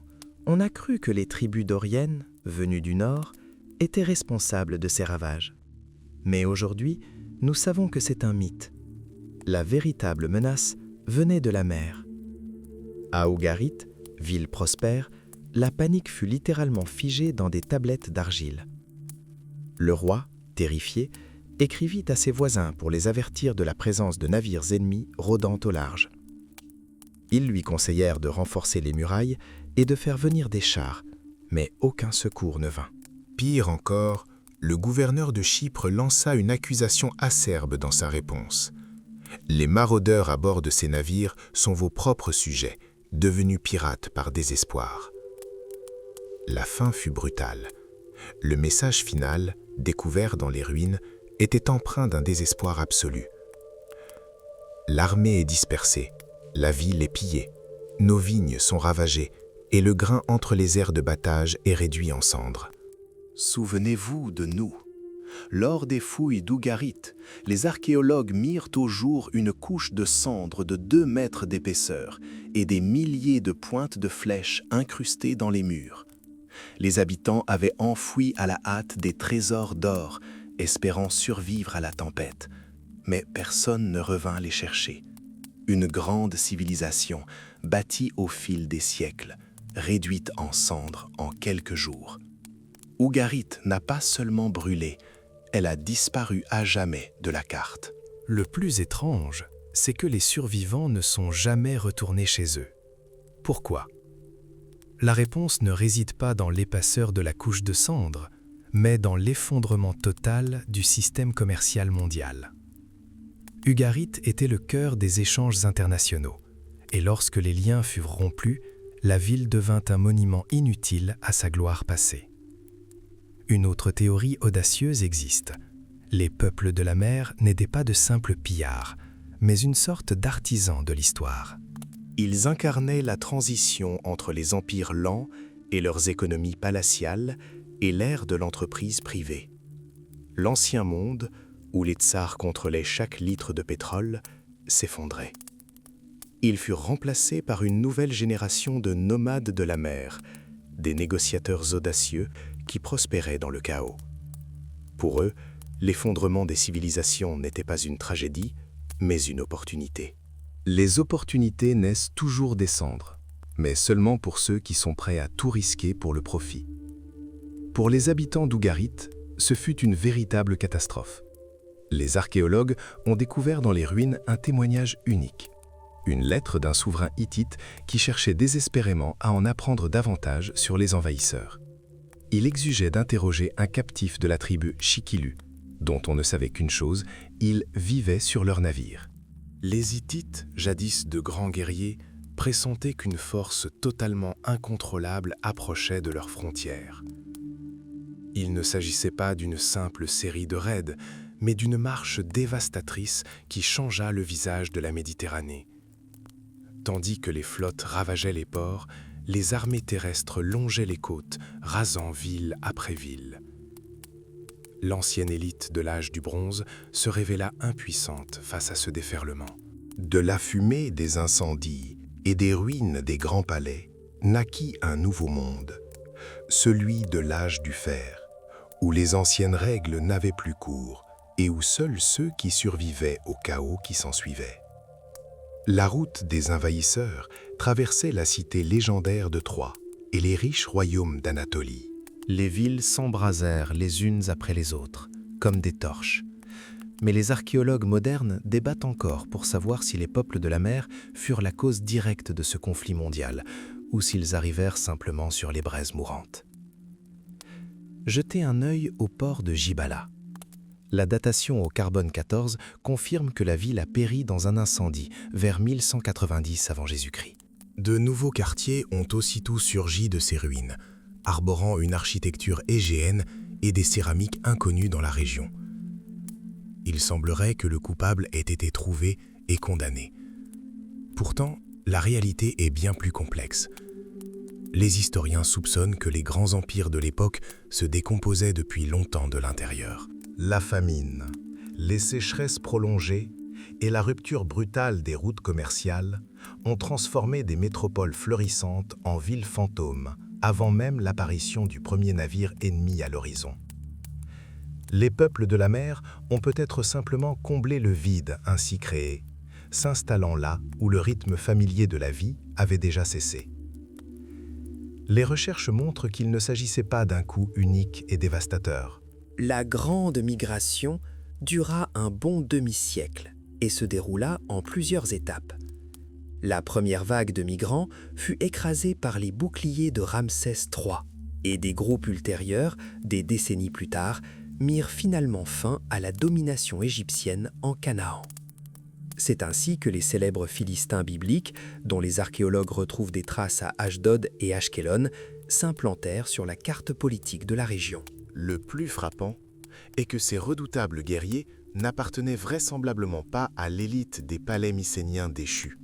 on a cru que les tribus doriennes, venues du nord, étaient responsables de ces ravages. Mais aujourd'hui, nous savons que c'est un mythe. La véritable menace venait de la mer. À Ougarit, ville prospère, la panique fut littéralement figée dans des tablettes d'argile. Le roi, terrifié, écrivit à ses voisins pour les avertir de la présence de navires ennemis rôdant au large. Ils lui conseillèrent de renforcer les murailles et de faire venir des chars, mais aucun secours ne vint. Pire encore, le gouverneur de Chypre lança une accusation acerbe dans sa réponse. Les maraudeurs à bord de ces navires sont vos propres sujets, devenus pirates par désespoir. La fin fut brutale. Le message final, découvert dans les ruines, était empreint d'un désespoir absolu. L'armée est dispersée, la ville est pillée, nos vignes sont ravagées et le grain entre les aires de battage est réduit en cendres. Souvenez-vous de nous. Lors des fouilles d'Ougarit, les archéologues mirent au jour une couche de cendres de 2 mètres d'épaisseur et des milliers de pointes de flèches incrustées dans les murs. Les habitants avaient enfoui à la hâte des trésors d'or, espérant survivre à la tempête, mais personne ne revint les chercher. Une grande civilisation, bâtie au fil des siècles, réduite en cendres en quelques jours. Ougarit n'a pas seulement brûlé, elle a disparu à jamais de la carte. Le plus étrange, c'est que les survivants ne sont jamais retournés chez eux. Pourquoi ? La réponse ne réside pas dans l'épaisseur de la couche de cendres, mais dans l'effondrement total du système commercial mondial. Ugarit était le cœur des échanges internationaux, et lorsque les liens furent rompus, la ville devint un monument inutile à sa gloire passée. Une autre théorie audacieuse existe. Les peuples de la mer n'étaient pas de simples pillards, mais une sorte d'artisans de l'histoire. Ils incarnaient la transition entre les empires lents et leurs économies palatiales et l'ère de l'entreprise privée. L'ancien monde, où les tsars contrôlaient chaque litre de pétrole, s'effondrait. Ils furent remplacés par une nouvelle génération de nomades de la mer, des négociateurs audacieux qui prospéraient dans le chaos. Pour eux, l'effondrement des civilisations n'était pas une tragédie, mais une opportunité. Les opportunités naissent toujours des cendres, mais seulement pour ceux qui sont prêts à tout risquer pour le profit. Pour les habitants d'Ougarit, ce fut une véritable catastrophe. Les archéologues ont découvert dans les ruines un témoignage unique. Une lettre d'un souverain hittite qui cherchait désespérément à en apprendre davantage sur les envahisseurs. Il exigeait d'interroger un captif de la tribu Chikilu, dont on ne savait qu'une chose, ils vivaient sur leur navire. Les Hittites, jadis de grands guerriers, pressentaient qu'une force totalement incontrôlable approchait de leurs frontières. Il ne s'agissait pas d'une simple série de raids, mais d'une marche dévastatrice qui changea le visage de la Méditerranée. Tandis que les flottes ravageaient les ports, les armées terrestres longeaient les côtes, rasant ville après ville. L'ancienne élite de l'âge du bronze se révéla impuissante face à ce déferlement. De la fumée des incendies et des ruines des grands palais naquit un nouveau monde, celui de l'âge du fer, où les anciennes règles n'avaient plus cours et où seuls ceux qui survivaient au chaos qui s'ensuivait. La route des envahisseurs traversait la cité légendaire de Troie et les riches royaumes d'Anatolie. Les villes s'embrasèrent les unes après les autres, comme des torches. Mais les archéologues modernes débattent encore pour savoir si les peuples de la mer furent la cause directe de ce conflit mondial, ou s'ils arrivèrent simplement sur les braises mourantes. Jetez un œil au port de Gibala. La datation au carbone 14 confirme que la ville a péri dans un incendie vers 1190 avant Jésus-Christ. De nouveaux quartiers ont aussitôt surgi de ces ruines, arborant une architecture égéenne et des céramiques inconnues dans la région. Il semblerait que le coupable ait été trouvé et condamné. Pourtant, la réalité est bien plus complexe. Les historiens soupçonnent que les grands empires de l'époque se décomposaient depuis longtemps de l'intérieur. La famine, les sécheresses prolongées et la rupture brutale des routes commerciales ont transformé des métropoles fleurissantes en villes fantômes avant même l'apparition du premier navire ennemi à l'horizon. Les peuples de la mer ont peut-être simplement comblé le vide ainsi créé, s'installant là où le rythme familier de la vie avait déjà cessé. Les recherches montrent qu'il ne s'agissait pas d'un coup unique et dévastateur. La grande migration dura un bon demi-siècle et se déroula en plusieurs étapes. La première vague de migrants fut écrasée par les boucliers de Ramsès III et des groupes ultérieurs, des décennies plus tard, mirent finalement fin à la domination égyptienne en Canaan. C'est ainsi que les célèbres Philistins bibliques, dont les archéologues retrouvent des traces à Ashdod et Ashkelon, s'implantèrent sur la carte politique de la région. Le plus frappant est que ces redoutables guerriers n'appartenaient vraisemblablement pas à l'élite des palais mycéniens déchus.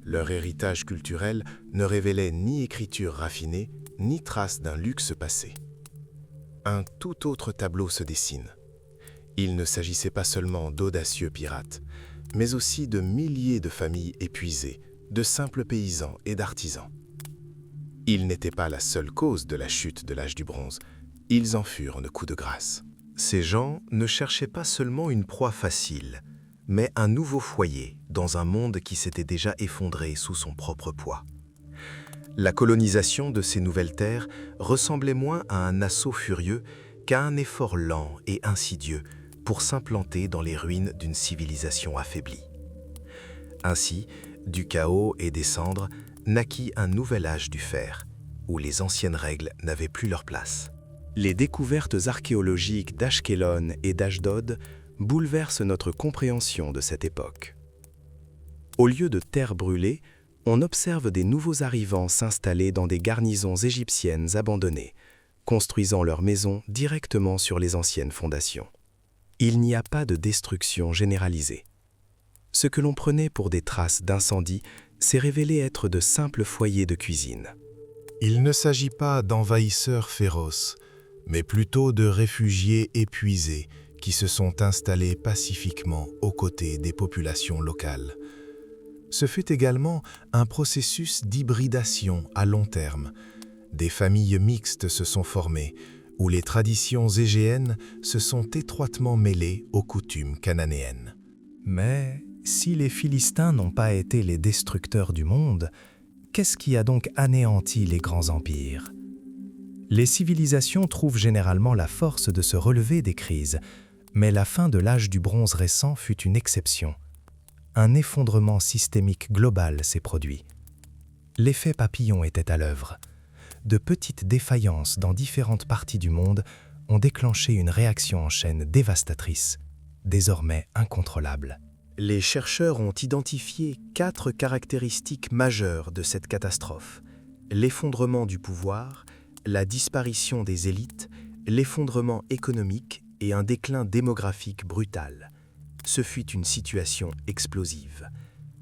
Leur héritage culturel ne révélait ni écriture raffinée, ni trace d'un luxe passé. Un tout autre tableau se dessine. Il ne s'agissait pas seulement d'audacieux pirates, mais aussi de milliers de familles épuisées, de simples paysans et d'artisans. Ils n'étaient pas la seule cause de la chute de l'âge du bronze, ils en furent le coup de grâce. Ces gens ne cherchaient pas seulement une proie facile, mais un nouveau foyer dans un monde qui s'était déjà effondré sous son propre poids. La colonisation de ces nouvelles terres ressemblait moins à un assaut furieux qu'à un effort lent et insidieux pour s'implanter dans les ruines d'une civilisation affaiblie. Ainsi, du chaos et des cendres naquit un nouvel âge du fer, où les anciennes règles n'avaient plus leur place. Les découvertes archéologiques d'Ashkelon et d'Ashdod bouleversent notre compréhension de cette époque. Au lieu de terres brûlées, on observe des nouveaux arrivants s'installer dans des garnisons égyptiennes abandonnées, construisant leurs maisons directement sur les anciennes fondations. Il n'y a pas de destruction généralisée. Ce que l'on prenait pour des traces d'incendie s'est révélé être de simples foyers de cuisine. Il ne s'agit pas d'envahisseurs féroces, mais plutôt de réfugiés épuisés qui se sont installés pacifiquement aux côtés des populations locales. Ce fut également un processus d'hybridation à long terme. Des familles mixtes se sont formées, où les traditions égéennes se sont étroitement mêlées aux coutumes cananéennes. Mais si les Philistins n'ont pas été les destructeurs du monde, qu'est-ce qui a donc anéanti les grands empires ? Les civilisations trouvent généralement la force de se relever des crises, mais la fin de l'âge du bronze récent fut une exception. Un effondrement systémique global s'est produit. L'effet papillon était à l'œuvre. De petites défaillances dans différentes parties du monde ont déclenché une réaction en chaîne dévastatrice, désormais incontrôlable. Les chercheurs ont identifié 4 caractéristiques majeures de cette catastrophe: l'effondrement du pouvoir, la disparition des élites, l'effondrement économique et un déclin démographique brutal. Ce fut une situation explosive.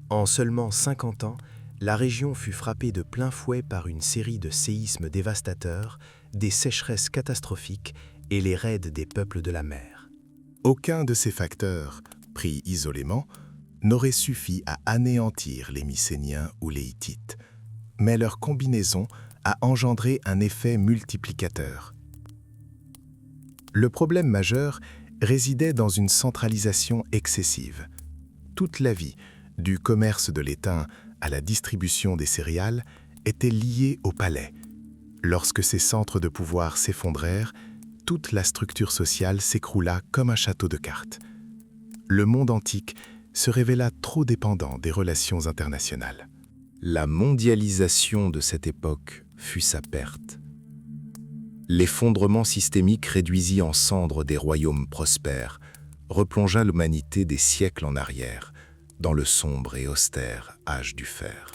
En seulement 50 ans, la région fut frappée de plein fouet par une série de séismes dévastateurs, des sécheresses catastrophiques et les raids des peuples de la mer. Aucun de ces facteurs, pris isolément, n'aurait suffi à anéantir les Mycéniens ou les Hittites, mais leur combinaison a engendré un effet multiplicateur. Le problème majeur résidait dans une centralisation excessive. Toute la vie, du commerce de l'étain à la distribution des céréales, était liée au palais. Lorsque ces centres de pouvoir s'effondrèrent, toute la structure sociale s'écroula comme un château de cartes. Le monde antique se révéla trop dépendant des relations internationales. La mondialisation de cette époque fut sa perte. L'effondrement systémique réduisit en cendres des royaumes prospères, replongea l'humanité des siècles en arrière, dans le sombre et austère âge du fer.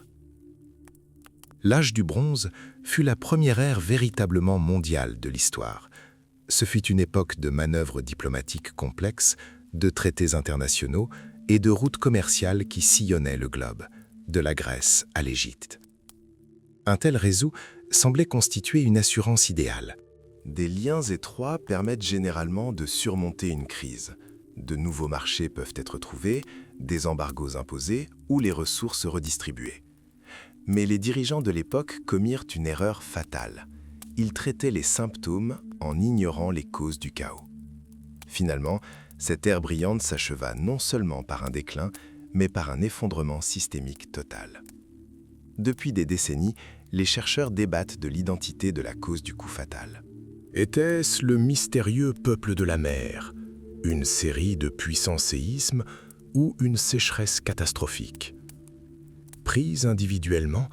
L'âge du bronze fut la première ère véritablement mondiale de l'histoire. Ce fut une époque de manœuvres diplomatiques complexes, de traités internationaux et de routes commerciales qui sillonnaient le globe, de la Grèce à l'Égypte. Un tel réseau semblait constituer une assurance idéale. Des liens étroits permettent généralement de surmonter une crise. De nouveaux marchés peuvent être trouvés, des embargos imposés ou les ressources redistribuées. Mais les dirigeants de l'époque commirent une erreur fatale. Ils traitaient les symptômes en ignorant les causes du chaos. Finalement, cette ère brillante s'acheva non seulement par un déclin, mais par un effondrement systémique total. Depuis des décennies, les chercheurs débattent de l'identité de la cause du coup fatal. Était-ce le mystérieux peuple de la mer, une série de puissants séismes ou une sécheresse catastrophique? Pris individuellement,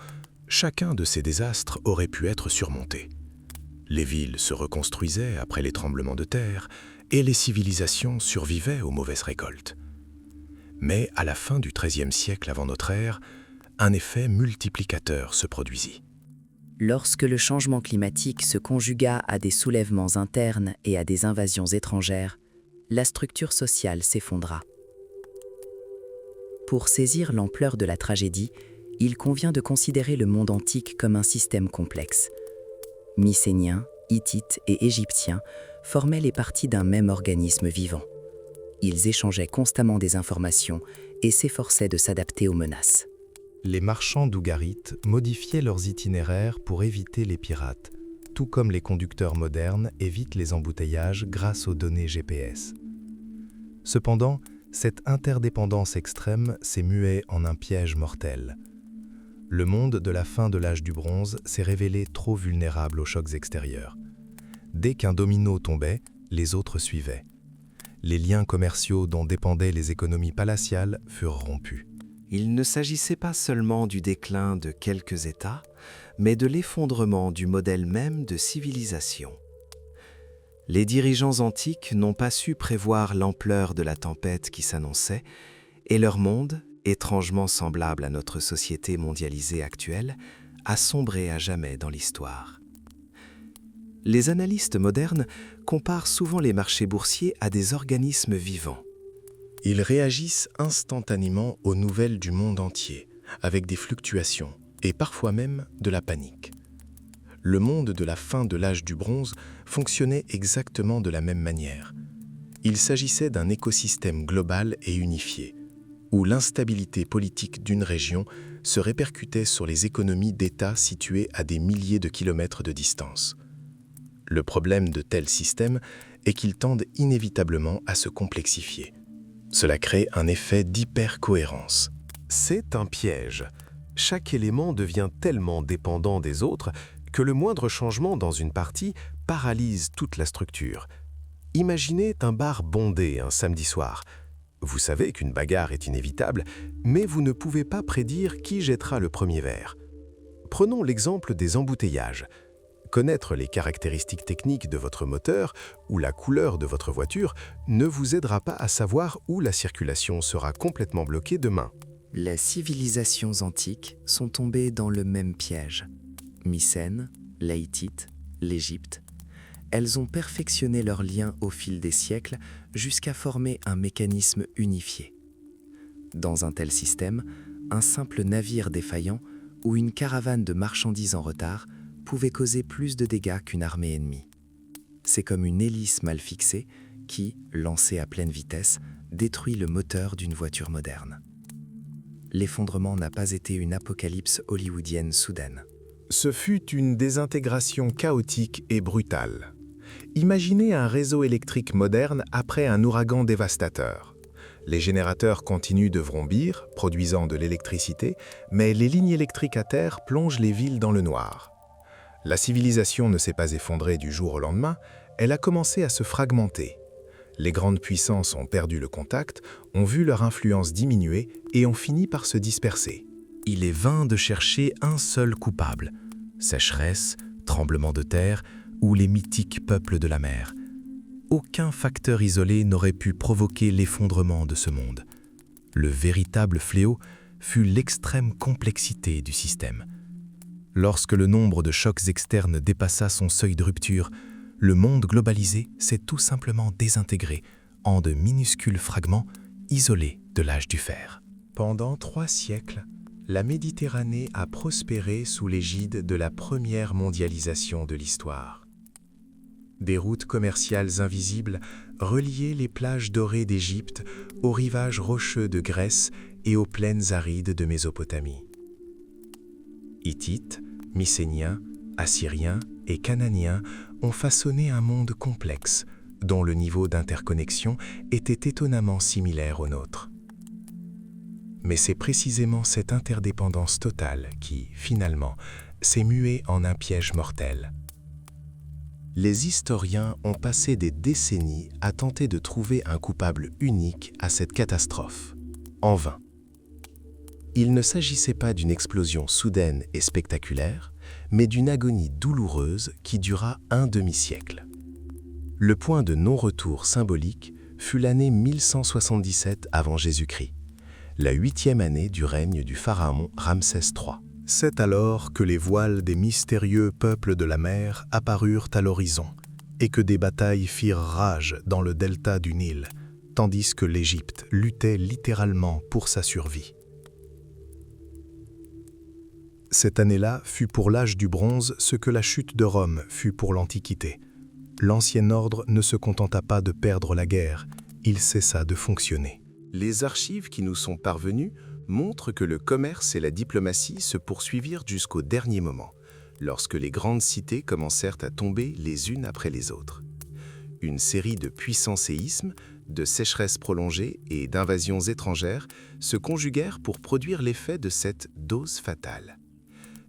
chacun de ces désastres aurait pu être surmonté. Les villes se reconstruisaient après les tremblements de terre et les civilisations survivaient aux mauvaises récoltes. Mais à la fin du XIIIe siècle avant notre ère, un effet multiplicateur se produisit. Lorsque le changement climatique se conjugua à des soulèvements internes et à des invasions étrangères, la structure sociale s'effondra. Pour saisir l'ampleur de la tragédie, il convient de considérer le monde antique comme un système complexe. Mycéniens, Hittites et Égyptiens formaient les parties d'un même organisme vivant. Ils échangeaient constamment des informations et s'efforçaient de s'adapter aux menaces. Les marchands d'Ougarit modifiaient leurs itinéraires pour éviter les pirates, tout comme les conducteurs modernes évitent les embouteillages grâce aux données GPS. Cependant, cette interdépendance extrême s'est muée en un piège mortel. Le monde de la fin de l'âge du bronze s'est révélé trop vulnérable aux chocs extérieurs. Dès qu'un domino tombait, les autres suivaient. Les liens commerciaux dont dépendaient les économies palatiales furent rompus. Il ne s'agissait pas seulement du déclin de quelques États, mais de l'effondrement du modèle même de civilisation. Les dirigeants antiques n'ont pas su prévoir l'ampleur de la tempête qui s'annonçait, et leur monde, étrangement semblable à notre société mondialisée actuelle, a sombré à jamais dans l'histoire. Les analystes modernes comparent souvent les marchés boursiers à des organismes vivants. Ils réagissent instantanément aux nouvelles du monde entier, avec des fluctuations et parfois même de la panique. Le monde de la fin de l'âge du bronze fonctionnait exactement de la même manière. Il s'agissait d'un écosystème global et unifié, où l'instabilité politique d'une région se répercutait sur les économies d'États situés à des milliers de kilomètres de distance. Le problème de tels systèmes est qu'ils tendent inévitablement à se complexifier. Cela crée un effet d'hypercohérence. C'est un piège. Chaque élément devient tellement dépendant des autres que le moindre changement dans une partie paralyse toute la structure. Imaginez un bar bondé un samedi soir. Vous savez qu'une bagarre est inévitable, mais vous ne pouvez pas prédire qui jettera le premier verre. Prenons l'exemple des embouteillages. Connaître les caractéristiques techniques de votre moteur ou la couleur de votre voiture ne vous aidera pas à savoir où la circulation sera complètement bloquée demain. Les civilisations antiques sont tombées dans le même piège. Mycènes, les Hittites, l'Égypte. Elles ont perfectionné leurs liens au fil des siècles jusqu'à former un mécanisme unifié. Dans un tel système, un simple navire défaillant ou une caravane de marchandises en retard pouvait causer plus de dégâts qu'une armée ennemie. C'est comme une hélice mal fixée qui, lancée à pleine vitesse, détruit le moteur d'une voiture moderne. L'effondrement n'a pas été une apocalypse hollywoodienne soudaine. Ce fut une désintégration chaotique et brutale. Imaginez un réseau électrique moderne après un ouragan dévastateur. Les générateurs continuent de vrombir, produisant de l'électricité, mais les lignes électriques à terre plongent les villes dans le noir. La civilisation ne s'est pas effondrée du jour au lendemain, elle a commencé à se fragmenter. Les grandes puissances ont perdu le contact, ont vu leur influence diminuer et ont fini par se disperser. Il est vain de chercher un seul coupable, sécheresse, tremblement de terre ou les mythiques peuples de la mer. Aucun facteur isolé n'aurait pu provoquer l'effondrement de ce monde. Le véritable fléau fut l'extrême complexité du système. Lorsque le nombre de chocs externes dépassa son seuil de rupture, le monde globalisé s'est tout simplement désintégré en de minuscules fragments isolés de l'âge du fer. Pendant 3 siècles, la Méditerranée a prospéré sous l'égide de la première mondialisation de l'histoire. Des routes commerciales invisibles reliaient les plages dorées d'Égypte aux rivages rocheux de Grèce et aux plaines arides de Mésopotamie. Hittites, Mycéniens, Assyriens et Cananéens ont façonné un monde complexe dont le niveau d'interconnexion était étonnamment similaire au nôtre. Mais c'est précisément cette interdépendance totale qui, finalement, s'est muée en un piège mortel. Les historiens ont passé des décennies à tenter de trouver un coupable unique à cette catastrophe. En vain. Il ne s'agissait pas d'une explosion soudaine et spectaculaire, mais d'une agonie douloureuse qui dura un demi-siècle. Le point de non-retour symbolique fut l'année 1177 avant Jésus-Christ, la 8e année du règne du pharaon Ramsès III. C'est alors que les voiles des mystérieux peuples de la mer apparurent à l'horizon et que des batailles firent rage dans le delta du Nil, tandis que l'Égypte luttait littéralement pour sa survie. Cette année-là fut pour l'âge du bronze ce que la chute de Rome fut pour l'Antiquité. L'ancien ordre ne se contenta pas de perdre la guerre, il cessa de fonctionner. Les archives qui nous sont parvenues montrent que le commerce et la diplomatie se poursuivirent jusqu'au dernier moment, lorsque les grandes cités commencèrent à tomber les unes après les autres. Une série de puissants séismes, de sécheresses prolongées et d'invasions étrangères se conjuguèrent pour produire l'effet de cette dose fatale.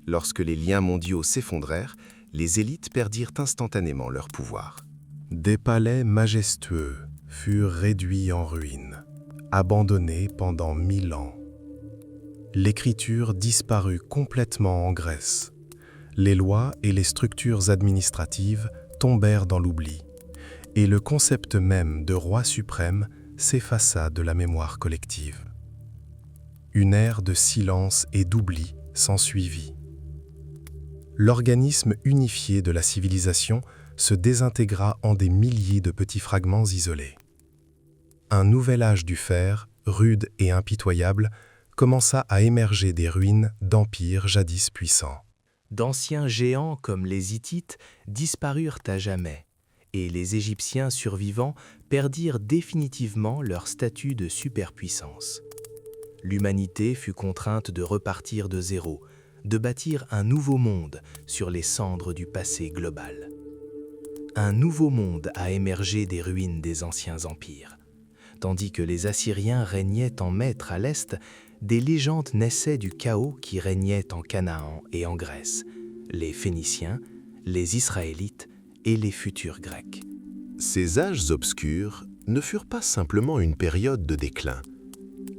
Lorsque les liens mondiaux s'effondrèrent, les élites perdirent instantanément leur pouvoir. Des palais majestueux furent réduits en ruines, abandonnés pendant 1000 ans. L'écriture disparut complètement en Grèce. Les lois et les structures administratives tombèrent dans l'oubli, et le concept même de roi suprême s'effaça de la mémoire collective. Une ère de silence et d'oubli s'ensuivit. L'organisme unifié de la civilisation se désintégra en des milliers de petits fragments isolés. Un nouvel âge du fer, rude et impitoyable, commença à émerger des ruines d'empires jadis puissants. D'anciens géants comme les Hittites disparurent à jamais, et les Égyptiens survivants perdirent définitivement leur statut de superpuissance. L'humanité fut contrainte de repartir de zéro, de bâtir un nouveau monde sur les cendres du passé global. Un nouveau monde a émergé des ruines des anciens empires. Tandis que les Assyriens régnaient en maître à l'est, des légendes naissaient du chaos qui régnait en Canaan et en Grèce, les Phéniciens, les Israélites et les futurs Grecs. Ces âges obscurs ne furent pas simplement une période de déclin.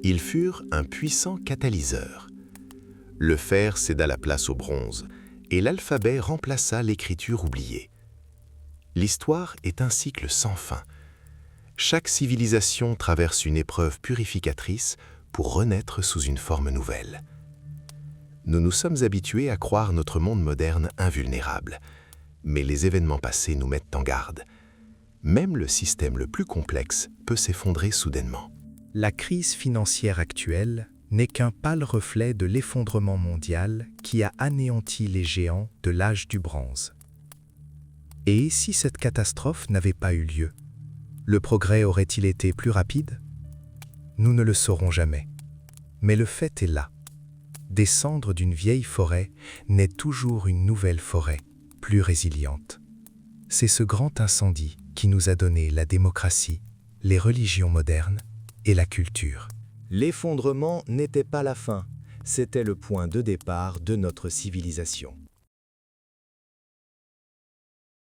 Ils furent un puissant catalyseur. Le fer céda la place au bronze, et l'alphabet remplaça l'écriture oubliée. L'histoire est un cycle sans fin. Chaque civilisation traverse une épreuve purificatrice pour renaître sous une forme nouvelle. Nous nous sommes habitués à croire notre monde moderne invulnérable, mais les événements passés nous mettent en garde. Même le système le plus complexe peut s'effondrer soudainement. La crise financière actuelle n'est qu'un pâle reflet de l'effondrement mondial qui a anéanti les géants de l'âge du bronze. Et si cette catastrophe n'avait pas eu lieu, le progrès aurait-il été plus rapide? Nous ne le saurons jamais. Mais le fait est là. Des cendres d'une vieille forêt naît toujours une nouvelle forêt, plus résiliente. C'est ce grand incendie qui nous a donné la démocratie, les religions modernes et la culture. L'effondrement n'était pas la fin, c'était le point de départ de notre civilisation.